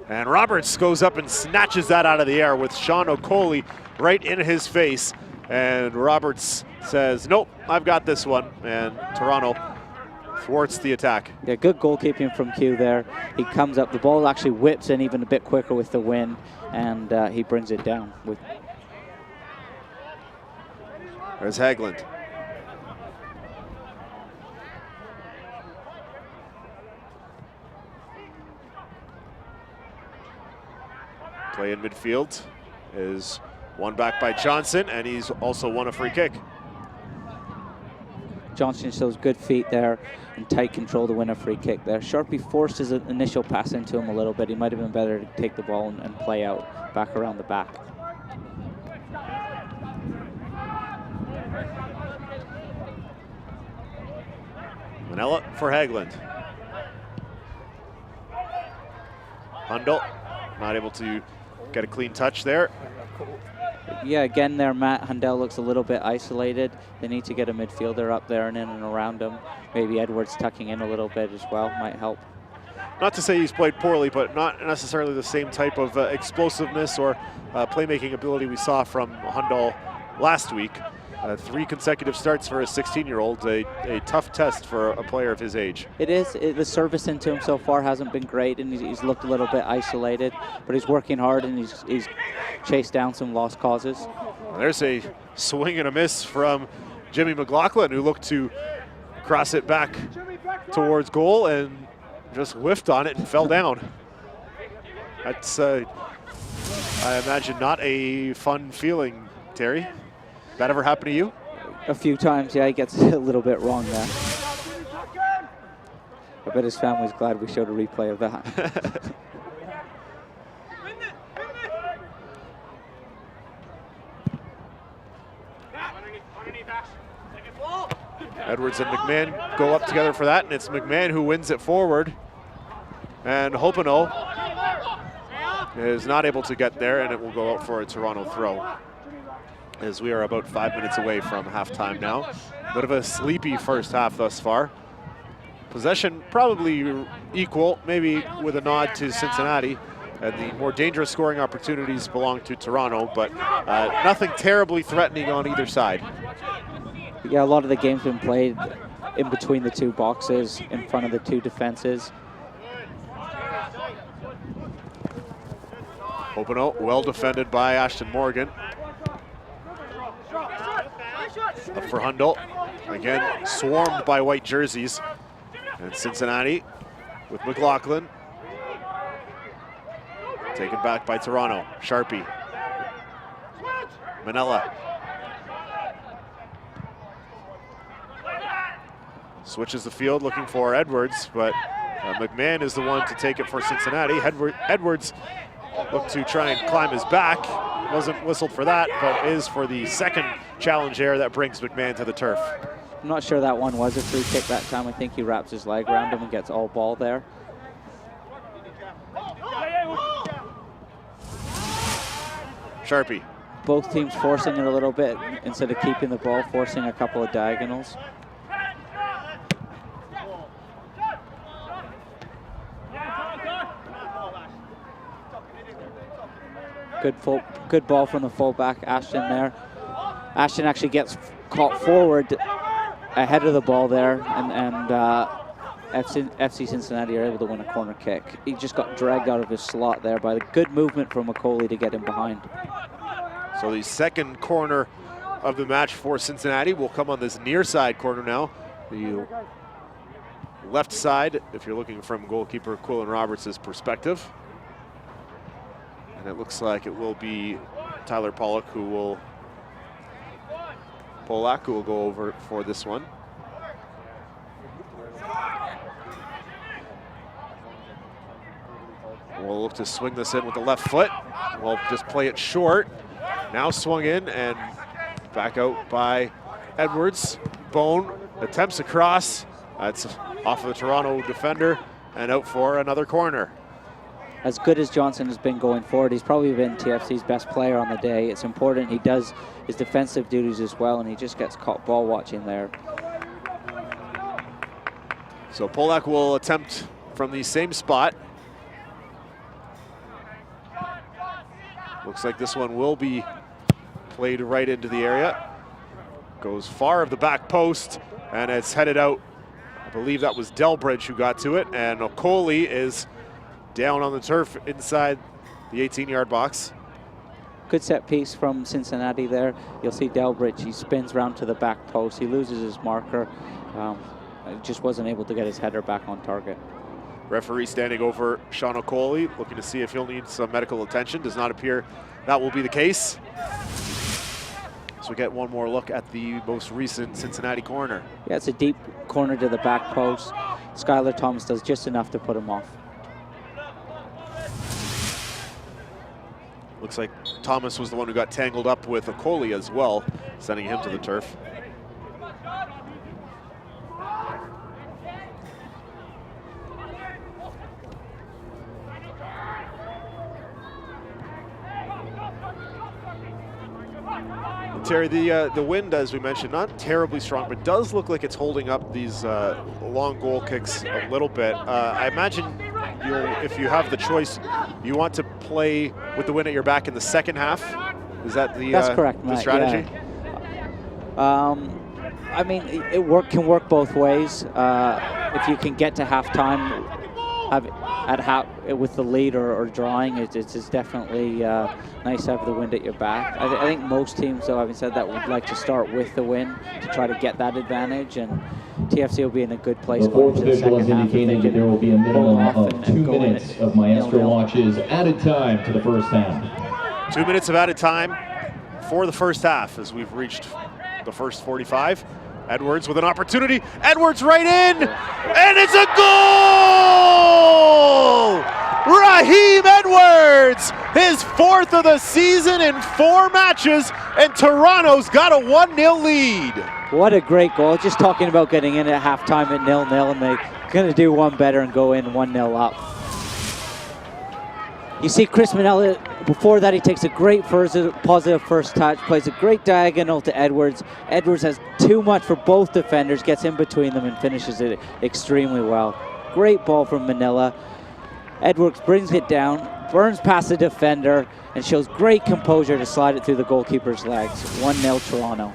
And Roberts goes up and snatches that out of the air with Sean Okoli right in his face. And Roberts says, nope, I've got this one. And Toronto thwarts the attack. Yeah, good goalkeeping from Q there. He comes up, the ball actually whips in even a bit quicker with the wind, and he brings it down. There's Haglund. Play in midfield is won back by Johnson, and he's also won a free kick. Johnson shows good feet there and tight control to win a free kick there. Sharpie forced his initial pass into him a little bit. He might have been better to take the ball and play out back around the back. Manella for Haglund. Hundle not able to get a clean touch there. Yeah, again there, Matt Hundell looks a little bit isolated. They need to get a midfielder up there and in and around him. Maybe Edwards tucking in a little bit as well might help. Not to say he's played poorly, but not necessarily the same type of explosiveness or playmaking ability we saw from Hundell last week. 3 consecutive starts for a 16-year-old, a tough test for a player of his age. It is. The service into him so far hasn't been great, and he's looked a little bit isolated, but he's working hard, and he's chased down some lost causes. There's a swing and a miss from Jimmy McLaughlin, who looked to cross it back towards goal and just whiffed on it and fell down. That's, I imagine, not a fun feeling, Terry. That ever happened to you? A few times, yeah, he gets a little bit wrong there. I bet his family's glad we showed a replay of that. Edwards and McMahon go up together for that, and it's McMahon who wins it forward. And Hopino is not able to get there, and it will go out for a Toronto throw, as we are about 5 minutes away from halftime now. Bit of a sleepy first half thus far. Possession probably equal, maybe with a nod to Cincinnati. And the more dangerous scoring opportunities belong to Toronto, but nothing terribly threatening on either side. Yeah, a lot of the game's been played in between the two boxes, in front of the two defenses. Hopino, well defended by Ashton Morgan. Up for Hundle, again swarmed by white jerseys. And Cincinnati with McLaughlin. Taken back by Toronto, Sharpie. Manella. Switches the field looking for Edwards, but McMahon is the one to take it for Cincinnati. Edwards looked to try and climb his back. Wasn't whistled for that, but is for the second challenge error that brings McMahon to the turf. I'm not sure that one was a free kick that time. I think he wraps his leg around him and gets all ball there. Sharpie both teams forcing it a little bit instead of keeping the ball, forcing a couple of diagonals. Good ball from the fullback, Ashton there. Ashton actually gets caught forward ahead of the ball there, and FC Cincinnati are able to win a corner kick. He just got dragged out of his slot there by the good movement from McCauley to get him behind. So the second corner of the match for Cincinnati will come on this near side corner now. The left side, if you're looking from goalkeeper Quillen Roberts' perspective. And it looks like it will be Tyler Pollock who will go over for this one. We'll look to swing this in with the left foot. We'll just play it short. Now swung in and back out by Edwards. Bone attempts a cross. That's off of the Toronto defender and out for another corner. As good as Johnson has been going forward, he's probably been TFC's best player on the day. It's important he does his defensive duties as well, and he just gets caught ball watching there. So Polak will attempt from the same spot. Looks like this one will be played right into the area. Goes far of the back post, and it's headed out. I believe that was Delbridge who got to it, and Okoli is down on the turf inside the 18-yard box. Good set piece from Cincinnati there. You'll see Delbridge, he spins round to the back post. He loses his marker. Just wasn't able to get his header back on target. Referee standing over Sean Okoli, looking to see if he'll need some medical attention. Does not appear that will be the case. So we get one more look at the most recent Cincinnati corner. Yeah, it's a deep corner to the back post. Skylar Thomas does just enough to put him off. Looks like Thomas was the one who got tangled up with Okoli as well, sending him to the turf. Terry, the wind, as we mentioned, not terribly strong, but does look like it's holding up these long goal kicks a little bit. I imagine if you have the choice, you want to play with the wind at your back in the second half. Is that the, That's correct, the strategy? Yeah. I mean, it can work both ways. If you can get to halftime with the lead or drawing, it's definitely nice to have the wind at your back. I think most teams, though, having said that, would like to start with the wind to try to get that advantage, and TFC will be in a good place. The fourth official is indicating that there will be a minimum of 2 minutes of Maestro watches added time to the first half. 2 minutes of added time for the first half as we've reached the first 45. Edwards with an opportunity. Edwards right in, and it's a goal! Raheem Edwards, his fourth of the season in 4 matches, and Toronto's got a 1-0 lead. What a great goal. Just talking about getting in at halftime at 0-0, and they're going to do one better and go in 1-0 up. You see Chris Manella, before that he takes a great positive first touch, plays a great diagonal to Edwards. Edwards has too much for both defenders, gets in between them and finishes it extremely well. Great ball from Manila. Edwards brings it down, burns past the defender, and shows great composure to slide it through the goalkeeper's legs. 1-0 Toronto.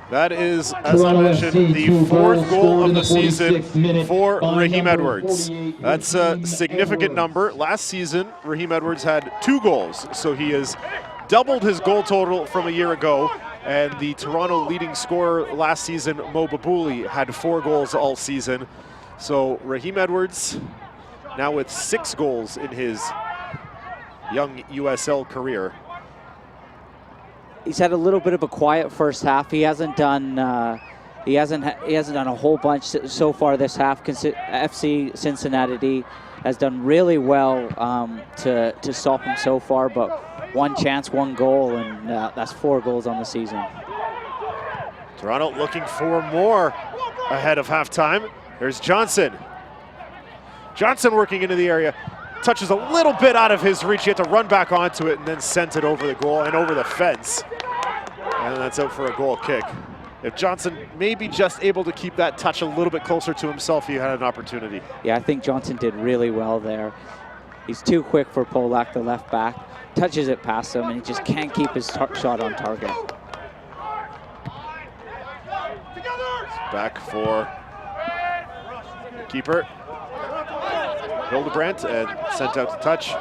That is, as I mentioned, the 4th goal of the season for Raheem Edwards. That's a significant number. Last season, Raheem Edwards had 2 goals, so he has doubled his goal total from a year ago. And the Toronto leading scorer last season, Mo Babouli, had 4 goals all season. So Raheem Edwards now with 6 goals in his young USL career. He's had a little bit of a quiet first half. He hasn't done a whole bunch so far this half. FC Cincinnati has done really well to stop him so far, but 1 chance, 1 goal, and that's 4 goals on the season. Toronto looking for more ahead of halftime. There's Johnson. Johnson working into the area. touches a little bit out of his reach. He had to run back onto it and then sent it over the goal and over the fence. And that's out for a goal kick. If Johnson maybe just able to keep that touch a little bit closer to himself, he had an opportunity. Yeah, I think Johnson did really well there. He's too quick for Polak, the left back. Touches it past him, and he just can't keep his shot on target. Back for keeper Hildebrandt and sent out to touch.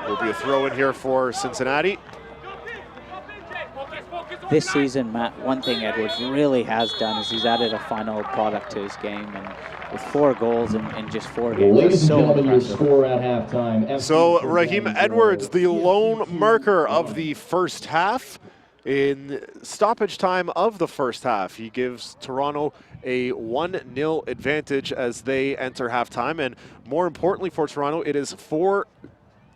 Will be a throw in here for Cincinnati. This season, Matt, one thing Edwards really has done is he's added a final product to his game, and with 4 goals in just 4 games, Ladies and so gentlemen, your impressive. score at halftime. So Raheem Edwards, the lone marker of the first half. In stoppage time of the first half, he gives Toronto a 1-0 advantage as they enter halftime. And more importantly for Toronto, it is 4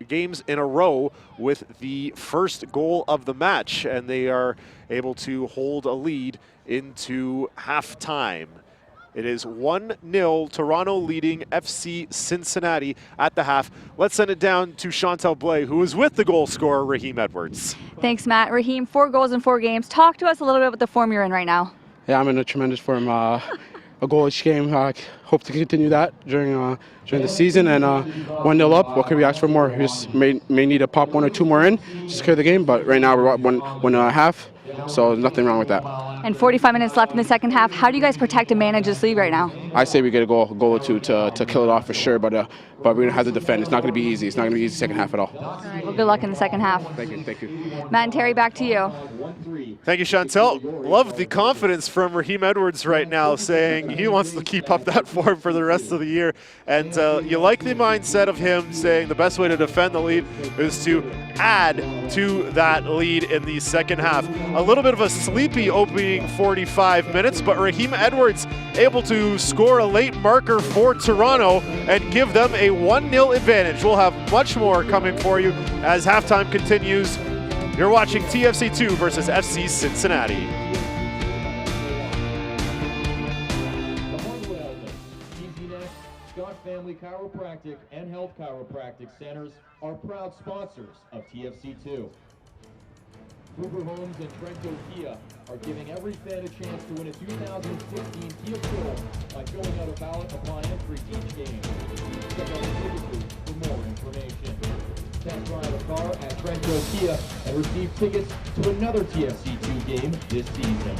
games in a row with the first goal of the match, and they are able to hold a lead into halftime. It is 1-0, Toronto leading FC Cincinnati at the half. Let's send it down to Chantal Blais, who is with the goal scorer, Raheem Edwards. Thanks, Matt. Raheem, 4 goals in 4 games. Talk to us a little bit about the form you're in right now. Yeah, I'm in a tremendous form. A goal each game. Hope to continue that during the season. And 1-0 up. What could we ask for more? We just may need to pop 1 or 2 more in just to clear the game. But right now we're at 1.5. So nothing wrong with that. And 45 minutes left in the second half. How do you guys protect and manage this lead right now? I say we get a goal or 2 to kill it off for sure. But we're gonna have to defend. It's not gonna be easy. It's not gonna be easy second half at all. All right, well, good luck in the second half. Thank you. Matt and Terry, back to you. Thank you, Chantal. Love the confidence from Raheem Edwards right now, saying he wants to keep up that form for the rest of the year. And you like the mindset of him saying the best way to defend the lead is to add to that lead in the second half. A little bit of a sleepy opening 45 minutes, but Raheem Edwards able to score a late marker for Toronto and give them a 1-0 advantage. We'll have much more coming for you as halftime continues. You're watching TFC2 versus FC Cincinnati. Scott Family Chiropractic and Health Chiropractic Centers are proud sponsors of TFC2. Hoover Homes and Trento Kia are giving every fan a chance to win a 2016 Kia Soul by filling out a ballot upon entry each game. Check out the ticket booth for more information. Test drive a car at Trento Kia and receive tickets to another TFC2 game this season.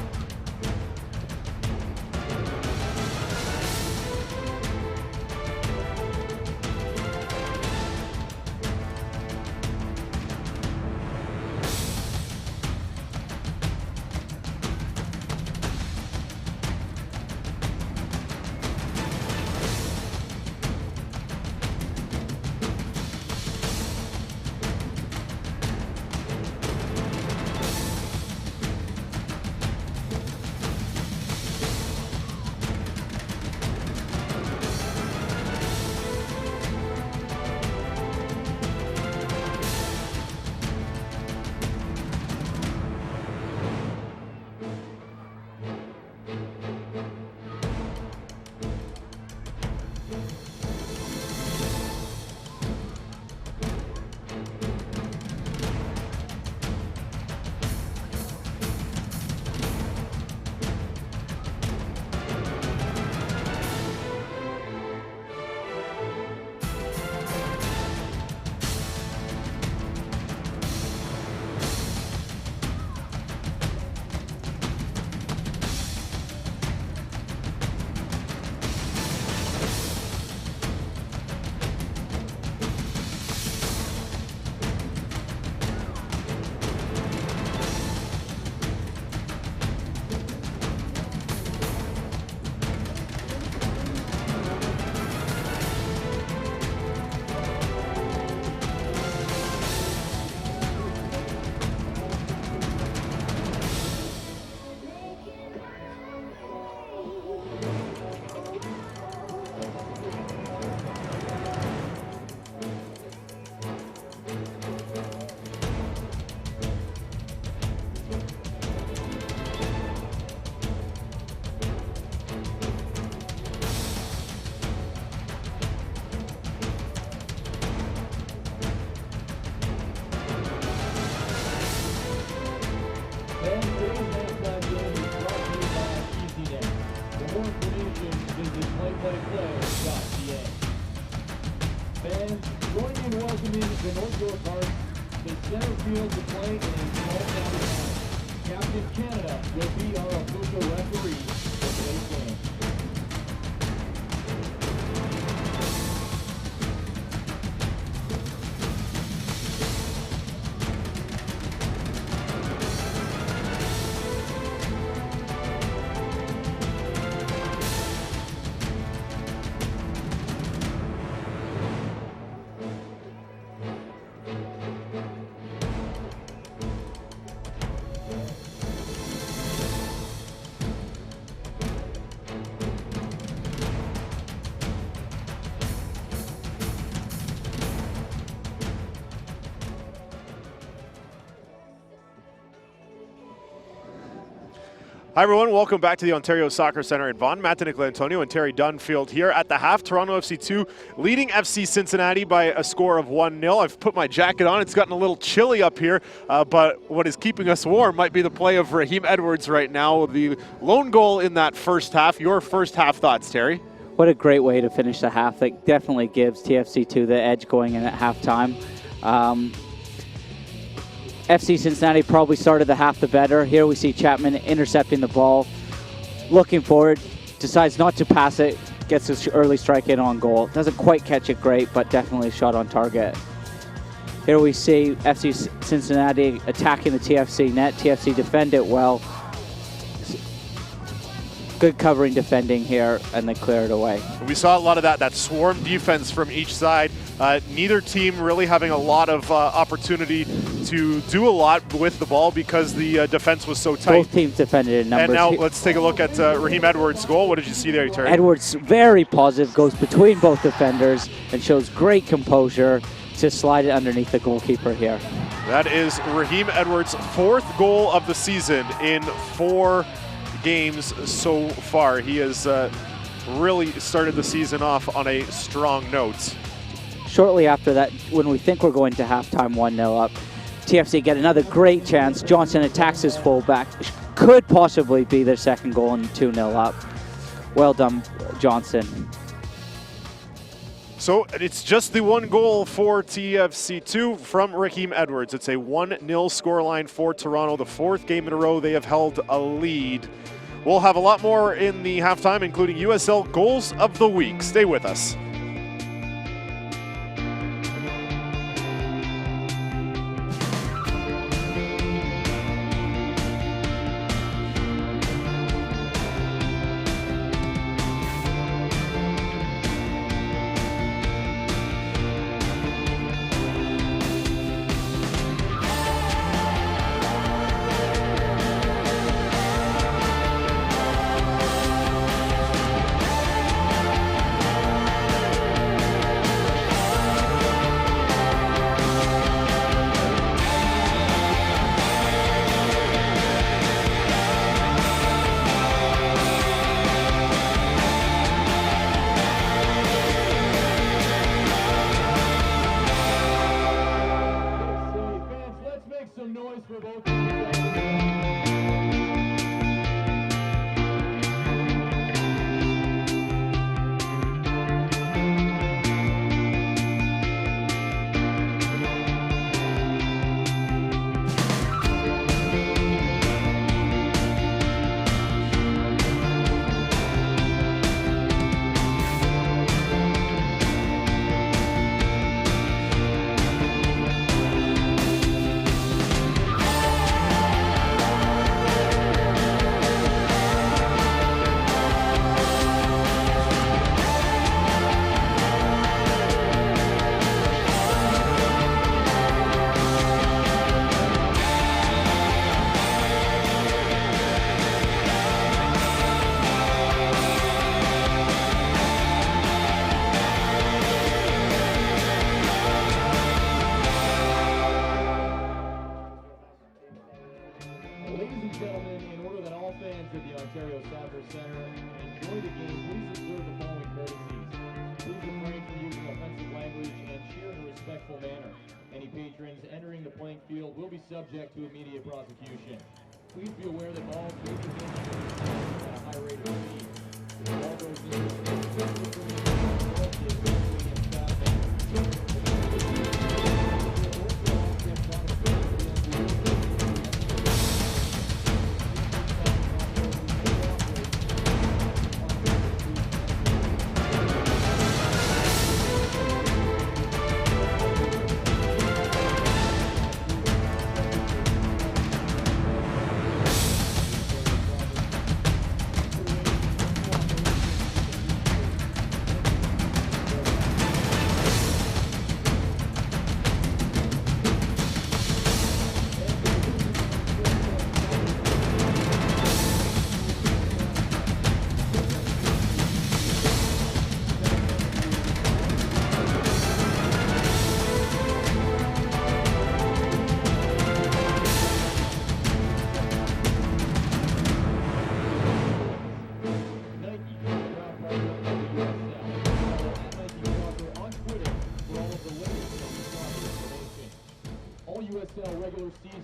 field to play in a small match. Captain Canada will be our official referee for today's game. Hi everyone, welcome back to the Ontario Soccer Centre in Vaughan. Matt Antonio and Terry Dunfield here at the half. Toronto FC2 leading FC Cincinnati by a score of 1-0. I've put my jacket on. It's gotten a little chilly up here, but what is keeping us warm might be the play of Raheem Edwards right now. The lone goal in that first half. Your first half thoughts, Terry? What a great way to finish the half. That definitely gives TFC2 the edge going in at halftime. FC Cincinnati probably started the half the better. Here we see Chapman intercepting the ball, looking forward, decides not to pass it, gets his early strike in on goal. Doesn't quite catch it great, but definitely a shot on target. Here we see FC Cincinnati attacking the TFC net. TFC defend it well. Good covering defending here, and they clear it away. We saw a lot of that swarm defense from each side. Neither team really having a lot of opportunity to do a lot with the ball because the defense was so tight. Both teams defended in numbers. And now let's take a look at Raheem Edwards' goal. What did you see there, Terry? Edwards, very positive, goes between both defenders and shows great composure to slide it underneath the goalkeeper here. That is Raheem Edwards' fourth goal of the season in 4 games so far. He has really started the season off on a strong note. Shortly after that, when we think we're going to halftime 1-0 up, TFC get another great chance. Johnson attacks his fullback. Could possibly be their second goal and 2-0 up. Well done, Johnson. So it's just the one goal for TFC2 from Raheem Edwards. It's a 1-0 scoreline for Toronto, the 4th game in a row they have held a lead. We'll have a lot more in the halftime, including USL Goals of the Week. Stay with us. Subject to immediate prosecution. Please be aware that balls may be hit at a high rate of speed. If the ball goes into the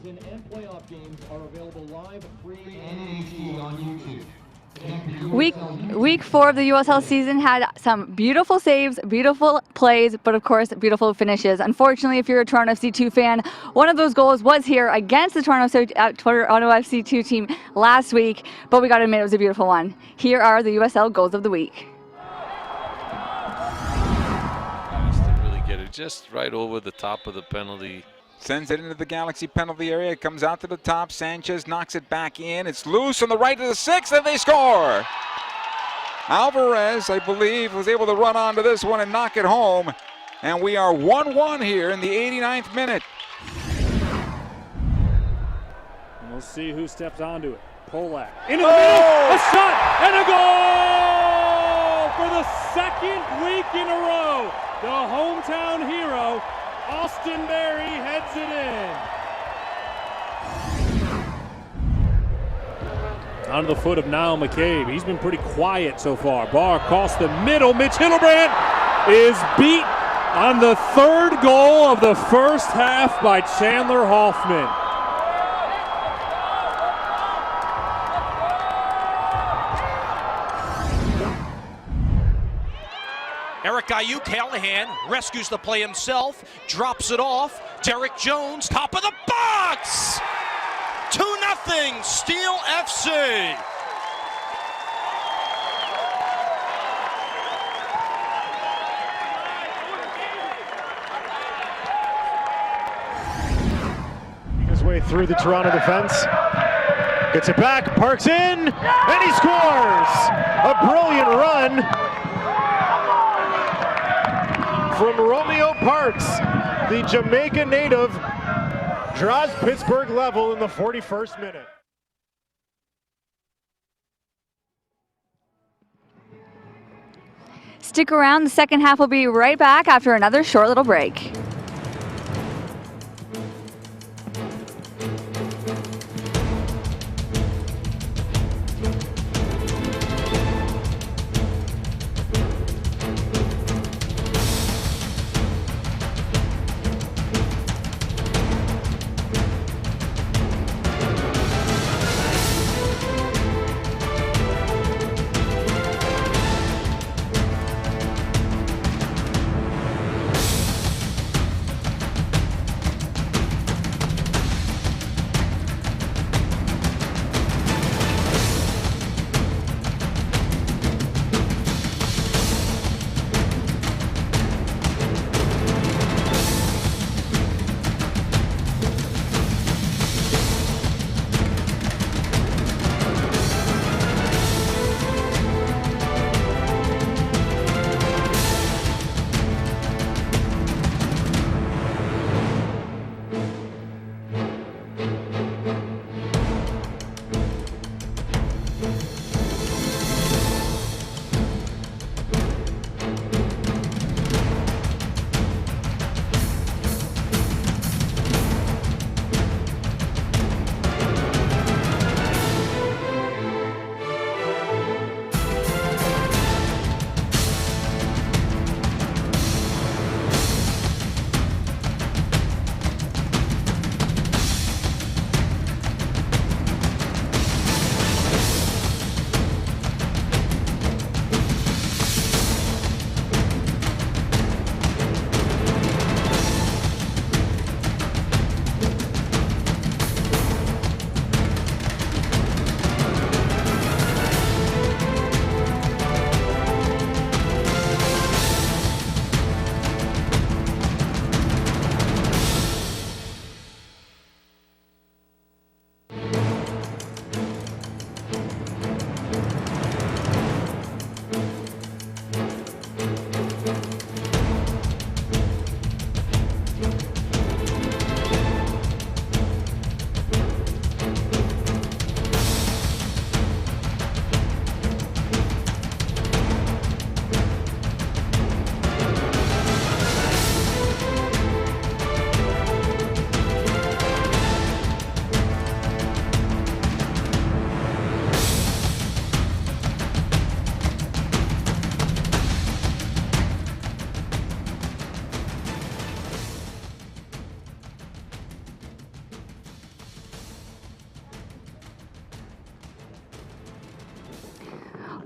season and playoff games are available live, free, and in HD on YouTube. Week 4 of the USL season had some beautiful saves, beautiful plays, but of course, beautiful finishes. Unfortunately, if you're a Toronto FC2 fan, one of those goals was here against the Toronto FC2 team last week, but we got to admit it was a beautiful one. Here are the USL goals of the week. To really get it just right over the top of the penalty. Sends it into the Galaxy penalty area. It comes out to the top. Sanchez knocks it back in. It's loose on the right of the 6th, and they score. Alvarez, I believe, was able to run onto this one and knock it home. And we are 1-1 here in the 89th minute. And we'll see who steps onto it. Polak into the middle, a shot, and a goal for the second week in a row. The hometown hero, Austin Berry, heads it in. Onto the foot of Niall McCabe. He's been pretty quiet so far. Bar across the middle. Mitch Hillebrand is beat on the 3rd goal of the first half by Chandler Hoffman. Eric Ayuk, Callahan rescues the play himself, drops it off. Derek Jones, top of the box! 2-0, Steel FC. His way through the Toronto defense. Gets it back, parks in, and he scores! A brilliant run from Romeo Parks, the Jamaica native, draws Pittsburgh level in the 41st minute. Stick around, the second half will be right back after another short little break.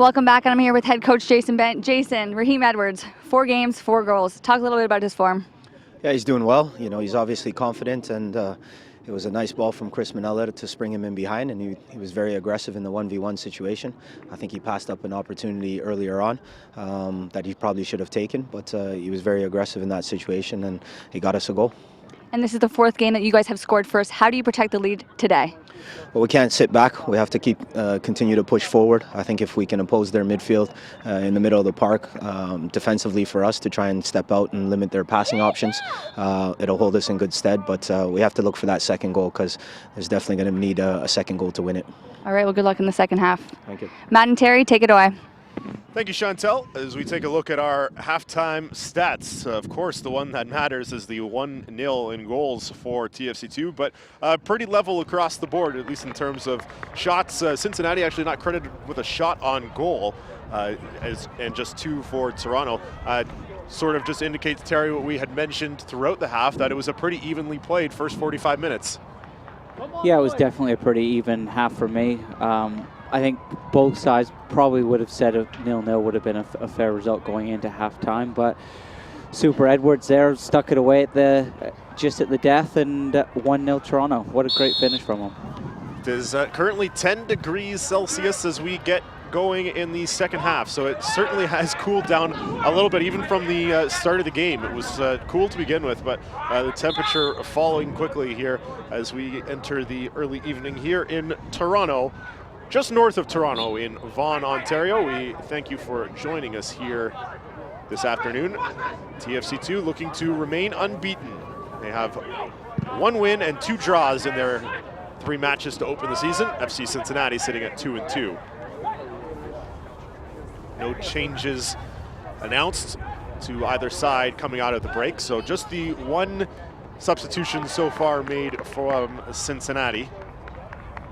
Welcome back, and I'm here with head coach Jason Bent. Jason, Raheem Edwards, 4 games, 4 goals. Talk a little bit about his form. Yeah, he's doing well. You know, he's obviously confident, and it was a nice ball from Chris Manella to spring him in behind, and he was very aggressive in the 1v1 situation. I think he passed up an opportunity earlier on that he probably should have taken, but he was very aggressive in that situation, and he got us a goal. And this is the 4th game that you guys have scored first. How do you protect the lead today? Well, we can't sit back. We have to continue to push forward. I think if we can oppose their midfield in the middle of the park defensively for us to try and step out and limit their passing options, it'll hold us in good stead. But we have to look for that second goal because there's definitely going to need a second goal to win it. All right, well, good luck in the second half. Thank you. Matt and Terry, take it away. Thank you, Chantel. As we take a look at our halftime stats, of course, the one that matters is the 1-0 in goals for TFC2, but pretty level across the board, at least in terms of shots. Cincinnati actually not credited with a shot on goal, and just 2 for Toronto. Sort of just indicates, Terry, what we had mentioned throughout the half, that it was a pretty evenly played first 45 minutes. Yeah, it was definitely a pretty even half for me. I think both sides probably would have said a 0-0 would have been a fair result going into halftime, but Super Edwards there stuck it away at just at the death, and 1-0 Toronto. What a great finish from him. It is currently 10 degrees Celsius as we get going in the second half, so it certainly has cooled down a little bit even from the start of the game. It was cool to begin with, but the temperature falling quickly here as we enter the early evening here in Toronto. Just north of Toronto in Vaughan, Ontario. We thank you for joining us here this afternoon. TFC2 looking to remain unbeaten. They have 1 win and 2 draws in their 3 matches to open the season. FC Cincinnati sitting at 2-2. No changes announced to either side coming out of the break, so just the 1 substitution so far made from Cincinnati.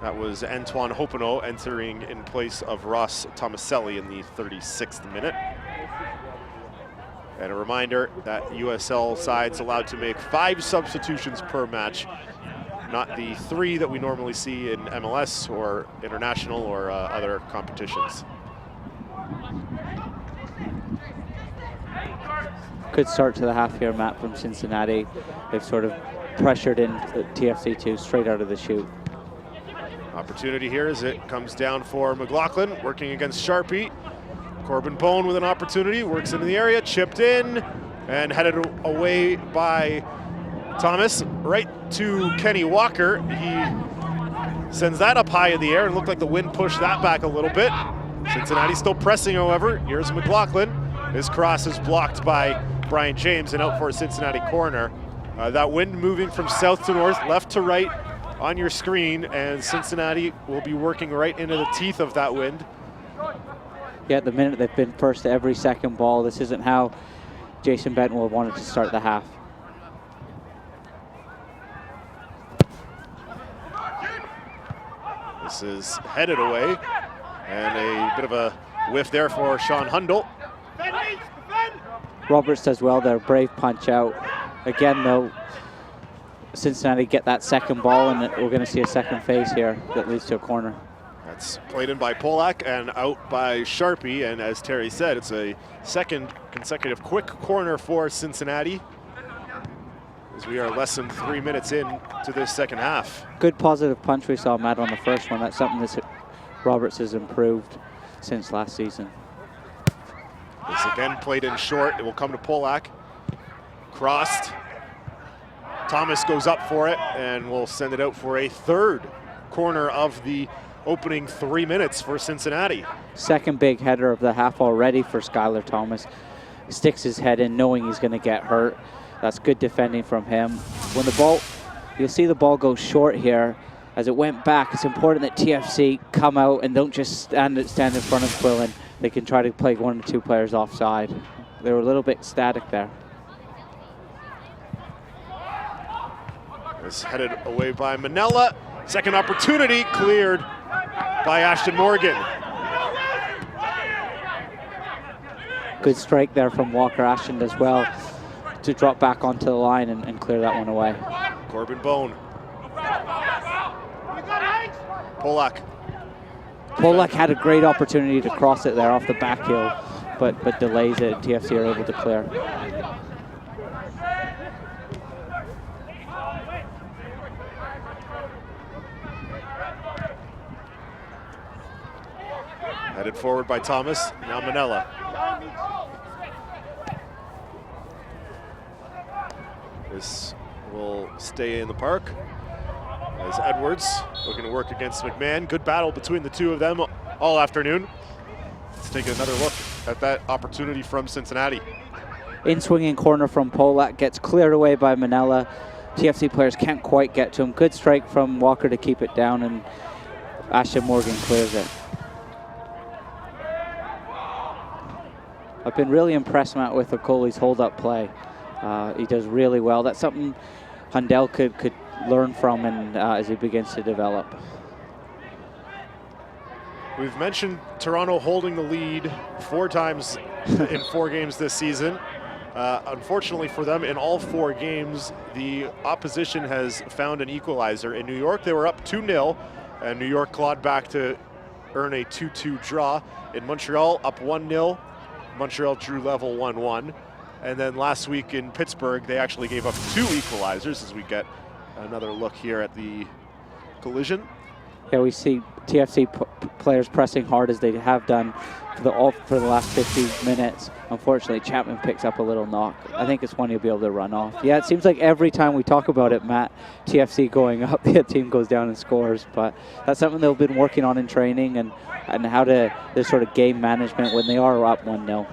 That was Antoine Hoppeneau entering in place of Ross Tomaselli in the 36th minute. And a reminder that USL sides allowed to make 5 substitutions per match, not the 3 that we normally see in MLS or international or other competitions. Good start to the half here, Matt, from Cincinnati. They've sort of pressured in the TFC2 straight out of the chute. Opportunity here as it comes down for McLaughlin, working against Sharpie. Corbin Bone with an opportunity, works into the area, chipped in, and headed away by Thomas, right to Kenny Walker. He sends that up high in the air, and looked like the wind pushed that back a little bit. Cincinnati still pressing, however. Here's McLaughlin. His cross is blocked by Brian James and out for a Cincinnati corner. That wind moving from south to north, left to right, on your screen, and Cincinnati will be working right into the teeth of that wind. Yeah, at the minute they've been first to every second ball. This isn't how Jason Benton will have wanted to start the half. This is headed away, and a bit of a whiff there for Sean Hundle. Roberts does well there, brave punch out. Again though, Cincinnati get that second ball, and we're going to see a second phase here that leads to a corner. That's played in by Polak and out by Sharpie, and as Terry said, it's a second consecutive quick corner for Cincinnati as we are less than 3 minutes in to this second half. Good positive punch we saw, Matt, on the first one. That's something that Roberts has improved since last season. This again played in short. It will come to Polak. Crossed. Thomas goes up for it, and will send it out for a 3rd corner of the opening 3 minutes for Cincinnati. Second big header of the half already for Skylar Thomas. Sticks his head in knowing he's going to get hurt. That's good defending from him. When the ball, you'll see the ball go short here. As it went back, it's important that TFC come out and don't just stand in front of Quillen. They can try to play 1 or 2 players offside. They were a little bit static there. It's headed away by Manella. Second opportunity cleared by Ashton Morgan. Good strike there from Walker Ashton as well to drop back onto the line and clear that one away. Corbin Bone. Polak Polak had a great opportunity to cross it there off the back heel, but delays it, and TFC are able to clear. Headed forward by Thomas, now Manella. This will stay in the park as Edwards looking to work against McMahon. Good battle between the two of them all afternoon. Let's take another look at that opportunity from Cincinnati. In swinging corner from Polak, gets cleared away by Manella. TFC players can't quite get to him. Good strike from Walker to keep it down, and Ashton Morgan clears it. I've been really impressed, Matt, with Okoli's hold-up play. He does really well. That's something Hundell could learn from and as he begins to develop. We've mentioned Toronto holding the lead 4 times in 4 games this season. Unfortunately for them, in all 4 games, the opposition has found an equalizer. In New York, they were up 2-0, and New York clawed back to earn a 2-2 draw. In Montreal, up 1-0. Montreal drew level 1-1. And then last week in Pittsburgh, they actually gave up 2 equalizers, as we get another look here at the collision. Yeah, we see TFC players pressing hard as they have done for the last 15 minutes. Unfortunately, Chapman picks up a little knock. I think it's one he'll be able to run off. Yeah, it seems like every time we talk about it, Matt, TFC going up, the team goes down and scores. But that's something they've been working on in training and how to, their sort of game management when they are up 1-0.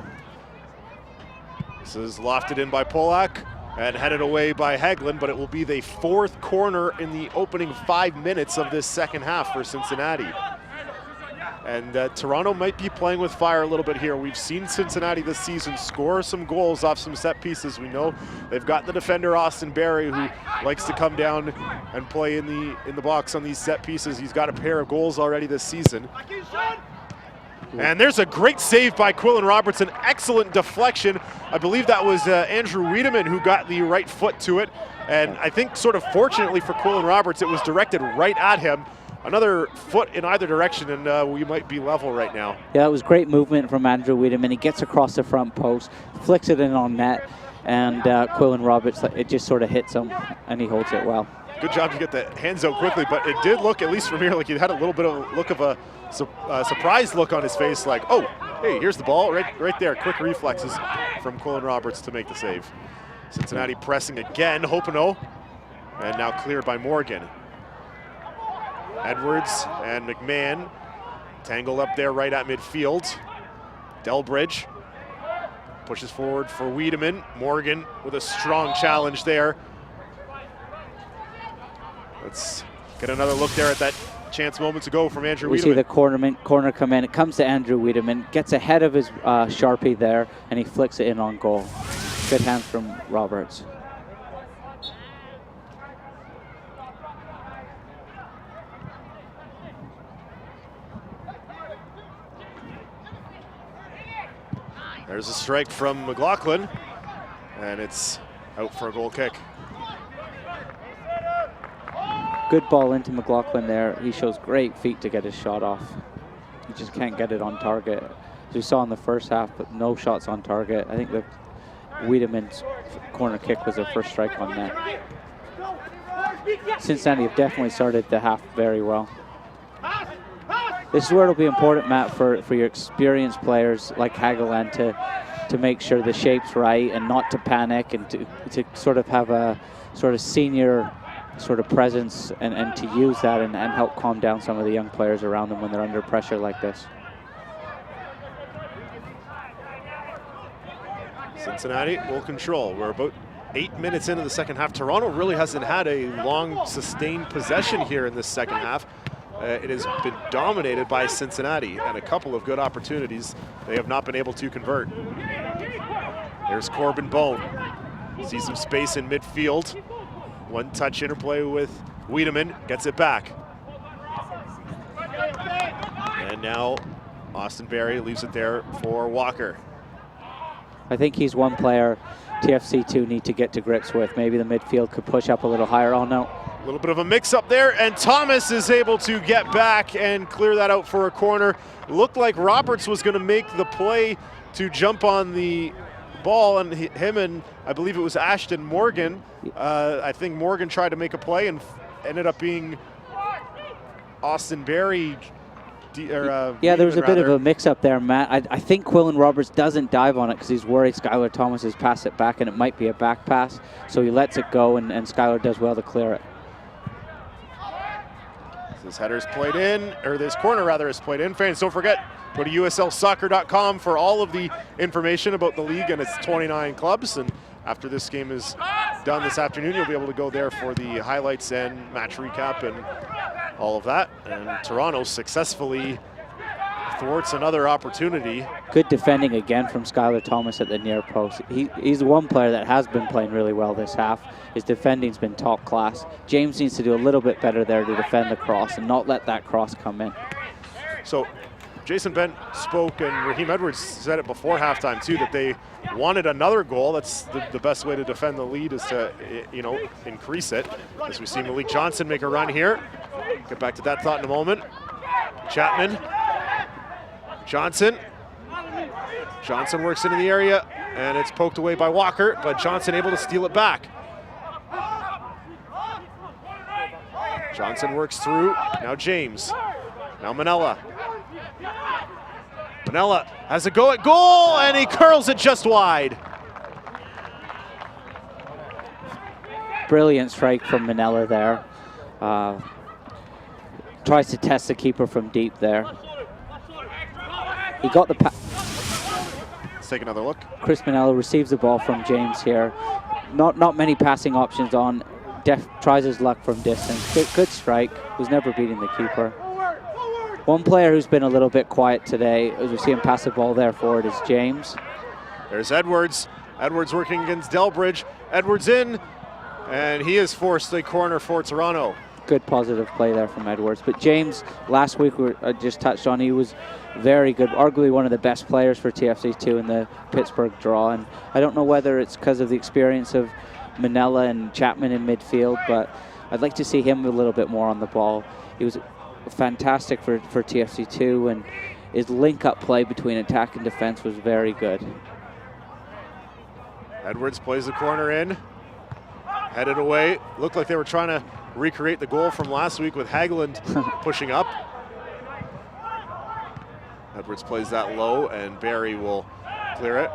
This is lofted in by Polak and headed away by Hagelin, but it will be the 4th corner in the opening 5 minutes of this second half for Cincinnati. And Toronto might be playing with fire a little bit here. We've seen Cincinnati this season score some goals off some set pieces. We know they've got the defender Austin Barry, who likes to come down and play in the box on these set pieces. He's got a pair of goals already this season. And there's a great save by Quillen Roberts, an excellent deflection. I believe that was Andrew Wiedemann who got the right foot to it. And I think sort of fortunately for Quillen Roberts, it was directed right at him. Another foot in either direction, and we might be level right now. Yeah, it was great movement from Andrew Wiedemann. He gets across the front post, flicks it in on net, and Quillen Roberts, it just sort of hits him, and he holds it well. Good job to get the hands out quickly, but it did look, at least from here, like he had a little bit of look of a surprised look on his face, like, oh, hey, here's the ball, right there. Quick reflexes from Quillen Roberts to make the save. Cincinnati pressing again, Hopino, and now cleared by Morgan. Edwards and McMahon tangled up there right at midfield. Delbridge pushes forward for Wiedemann. Morgan with a strong challenge there. Let's get another look there at that chance moments ago from Andrew Wiedemann. We see the corner come in. It comes to Andrew Wiedemann, gets ahead of his Sharpie there, and he flicks it in on goal. Good hands from Roberts. There's a strike from McLaughlin, and it's out for a goal kick. Good ball into McLaughlin there. He shows great feet to get his shot off. He just can't get it on target. As we saw in the first half, but no shots on target. I think the Wiedemann's corner kick was their first strike on net. Cincinnati have definitely started the half very well. This is where it'll be important, Matt, for your experienced players like Hagelin to make sure the shape's right and not to panic and to sort of have a sort of senior sort of presence and to use that and help calm down some of the young players around them when they're under pressure like this. Cincinnati will control. We're about 8 minutes into the second half. Toronto really hasn't had a long sustained possession here in this second half. It has been dominated by Cincinnati, and a couple of good opportunities they have not been able to convert. There's Corbin Bone. See some space in midfield. One touch interplay with Wiedemann, gets it back. And now Austin Barry leaves it there for Walker. I think he's one player TFC2 need to get to grips with. Maybe the midfield could push up a little higher. Oh no, little bit of a mix-up there, and Thomas is able to get back and clear that out for a corner. Looked like Roberts was going to make the play to jump on the ball, and him and I believe it was Ashton Morgan. I think Morgan tried to make a play and ended up being Austin Berry. Yeah, there was a bit of a mix-up there, Matt. I think Quillen Roberts doesn't dive on it because he's worried Skylar Thomas has passed it back and it might be a back pass. So he lets it go, and Skylar does well to clear it. This header's played in, or this corner rather is played in. Fans, don't forget, go to uslsoccer.com for all of the information about the league and its 29 clubs. And after this game is done this afternoon, you'll be able to go there for the highlights and match recap and all of that. And Toronto successfully thwarts another opportunity. Good defending again from Skylar Thomas at the near post. He's the one player that has been playing really well this half. His defending's been top class. James needs to do a little bit better there to defend the cross and not let that cross come in. So Jason Bent spoke, and Raheem Edwards said it before halftime too, that they wanted another goal. That's the best way to defend the lead, is to, increase it. As we see Malik Johnson make a run here. Get back to that thought in a moment. Chapman. Johnson works into the area, and it's poked away by Walker, but Johnson able to steal it back. Johnson works through, now James, now Manella. Manella has a go at goal, and he curls it just wide. Brilliant strike from Manella there. Tries to test the keeper from deep there. He got the Let's take another look. Chris Manella receives the ball from James here. Not many passing options on. Tries his luck from distance. Good strike. Was never beating the keeper. One player who's been a little bit quiet today, as we see him pass the ball there forward, is James. There's Edwards. Edwards working against Delbridge. Edwards in, and he has forced a corner for Toronto. Good positive play there from Edwards. But James, last week I just touched on, he was very good, arguably one of the best players for TFC2 in the Pittsburgh draw. And I don't know whether it's because of the experience of Manella and Chapman in midfield, but I'd like to see him a little bit more on the ball. He was fantastic for TFC2, and his link-up play between attack and defense was very good. Edwards plays the corner in, headed away. Looked like they were trying to recreate the goal from last week with Hageland pushing up. Edwards plays that low, and Barry will clear it.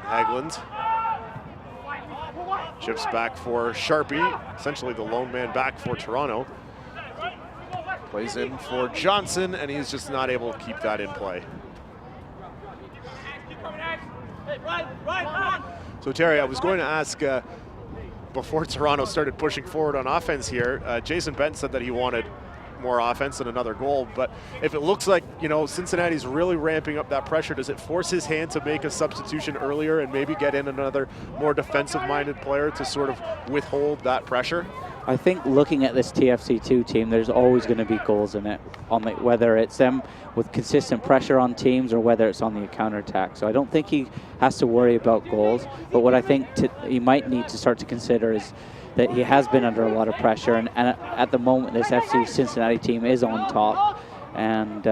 Hageland chips back for Sharpie, essentially the lone man back for Toronto. Plays in for Johnson, and he's just not able to keep that in play. So Terry, I was going to ask, before Toronto started pushing forward on offense here, Jason Bent said that he wanted more offense and another goal, but if it looks like, Cincinnati's really ramping up that pressure, does it force his hand to make a substitution earlier and maybe get in another more defensive-minded player to sort of withhold that pressure? I think looking at this TFC2 team, there's always going to be goals in it, whether it's them with consistent pressure on teams or whether it's on the counterattack. So I don't think he has to worry about goals, but what I think he might need to start to consider is that he has been under a lot of pressure, and at the moment this FC Cincinnati team is on top, and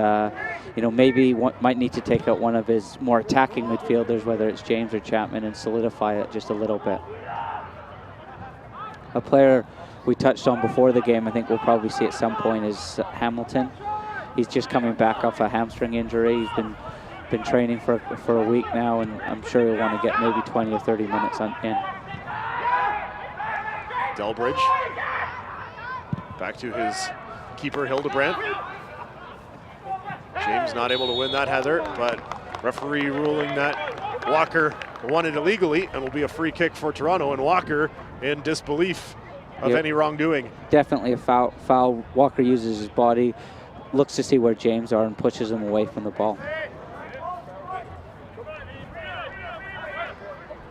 maybe might need to take out one of his more attacking midfielders, whether it's James or Chapman, and solidify it just a little bit. A player we touched on before the game, I think we'll probably see at some point, is Hamilton. He's just coming back off a hamstring injury. He's been training for a week now, and I'm sure he'll want to get maybe 20 or 30 minutes in. Delbridge back to his keeper Hildebrandt. James not able to win that header, but referee ruling that Walker won it illegally and will be a free kick for Toronto, and Walker in disbelief of any wrongdoing. Definitely a foul. Walker uses his body, looks to see where James are, and pushes him away from the ball.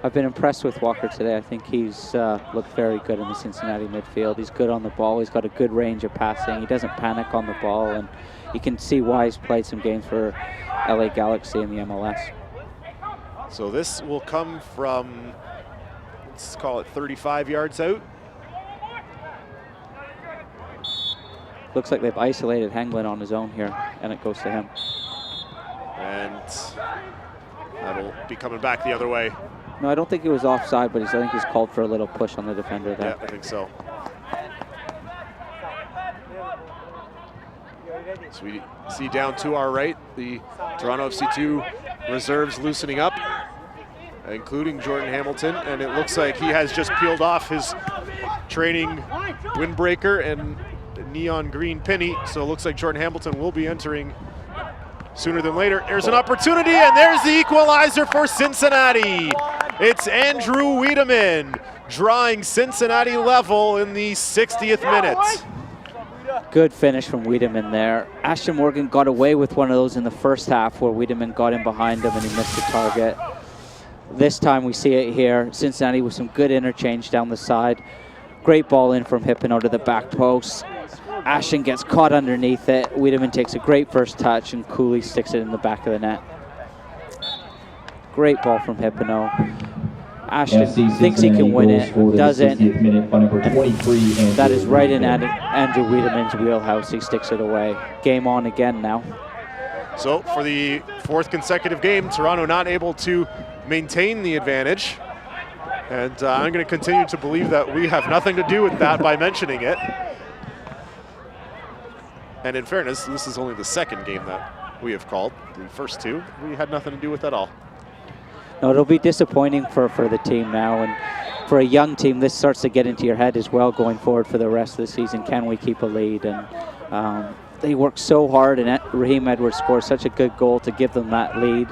I've been impressed with Walker today. I think he's looked very good in the Cincinnati midfield. He's good on the ball. He's got a good range of passing. He doesn't panic on the ball, and you can see why he's played some games for LA Galaxy in the MLS. So this will come from, let's call it 35 yards out. Looks like they've isolated Henglin on his own here, and it goes to him. And that'll be coming back the other way. No, I don't think he was offside, but I think he's called for a little push on the defender there. Yeah, I think so. So we see down to our right, the Toronto FC2 reserves loosening up, including Jordan Hamilton, and it looks like he has just peeled off his training windbreaker and neon green penny, so it looks like Jordan Hamilton will be entering sooner than later. There's an opportunity, and there's the equalizer for Cincinnati. It's Andrew Wiedemann drawing Cincinnati level in the 60th minute. Good finish from Wiedemann there. Ashton Morgan got away with one of those in the first half where Wiedemann got in behind him and he missed the target. This time we see it here. Cincinnati with some good interchange down the side. Great ball in from Hypno to the back post. Ashton gets caught underneath it. Wiedemann takes a great first touch and coolly sticks it in the back of the net. Great ball from Hypno. Ashton thinks he can win it, doesn't. That is right in Andrew Wiedemann's wheelhouse. He sticks it away. Game on again now. So for the 4th consecutive game, Toronto not able to maintain the advantage. And I'm going to continue to believe that we have nothing to do with that by mentioning it. And in fairness, this is only the 2nd game that we have called. The first 2, we had nothing to do with at all. No, it'll be disappointing for the team now. And for a young team, this starts to get into your head as well going forward for the rest of the season. Can we keep a lead? And they worked so hard, and Raheem Edwards scored such a good goal to give them that lead.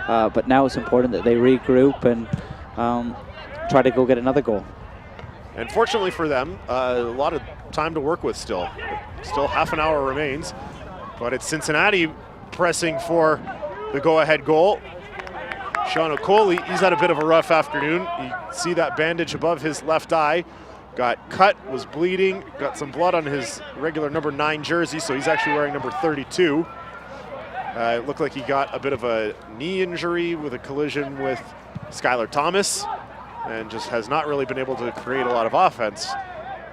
But now it's important that they regroup and try to go get another goal. And fortunately for them, a lot of time to work with still. Still half an hour remains, but it's Cincinnati pressing for the go-ahead goal. Sean Okoli, he's had a bit of a rough afternoon. You see that bandage above his left eye. Got cut, was bleeding, got some blood on his regular number 9 jersey, so he's actually wearing number 32. It looked like he got a bit of a knee injury with a collision with Skylar Thomas, and just has not really been able to create a lot of offense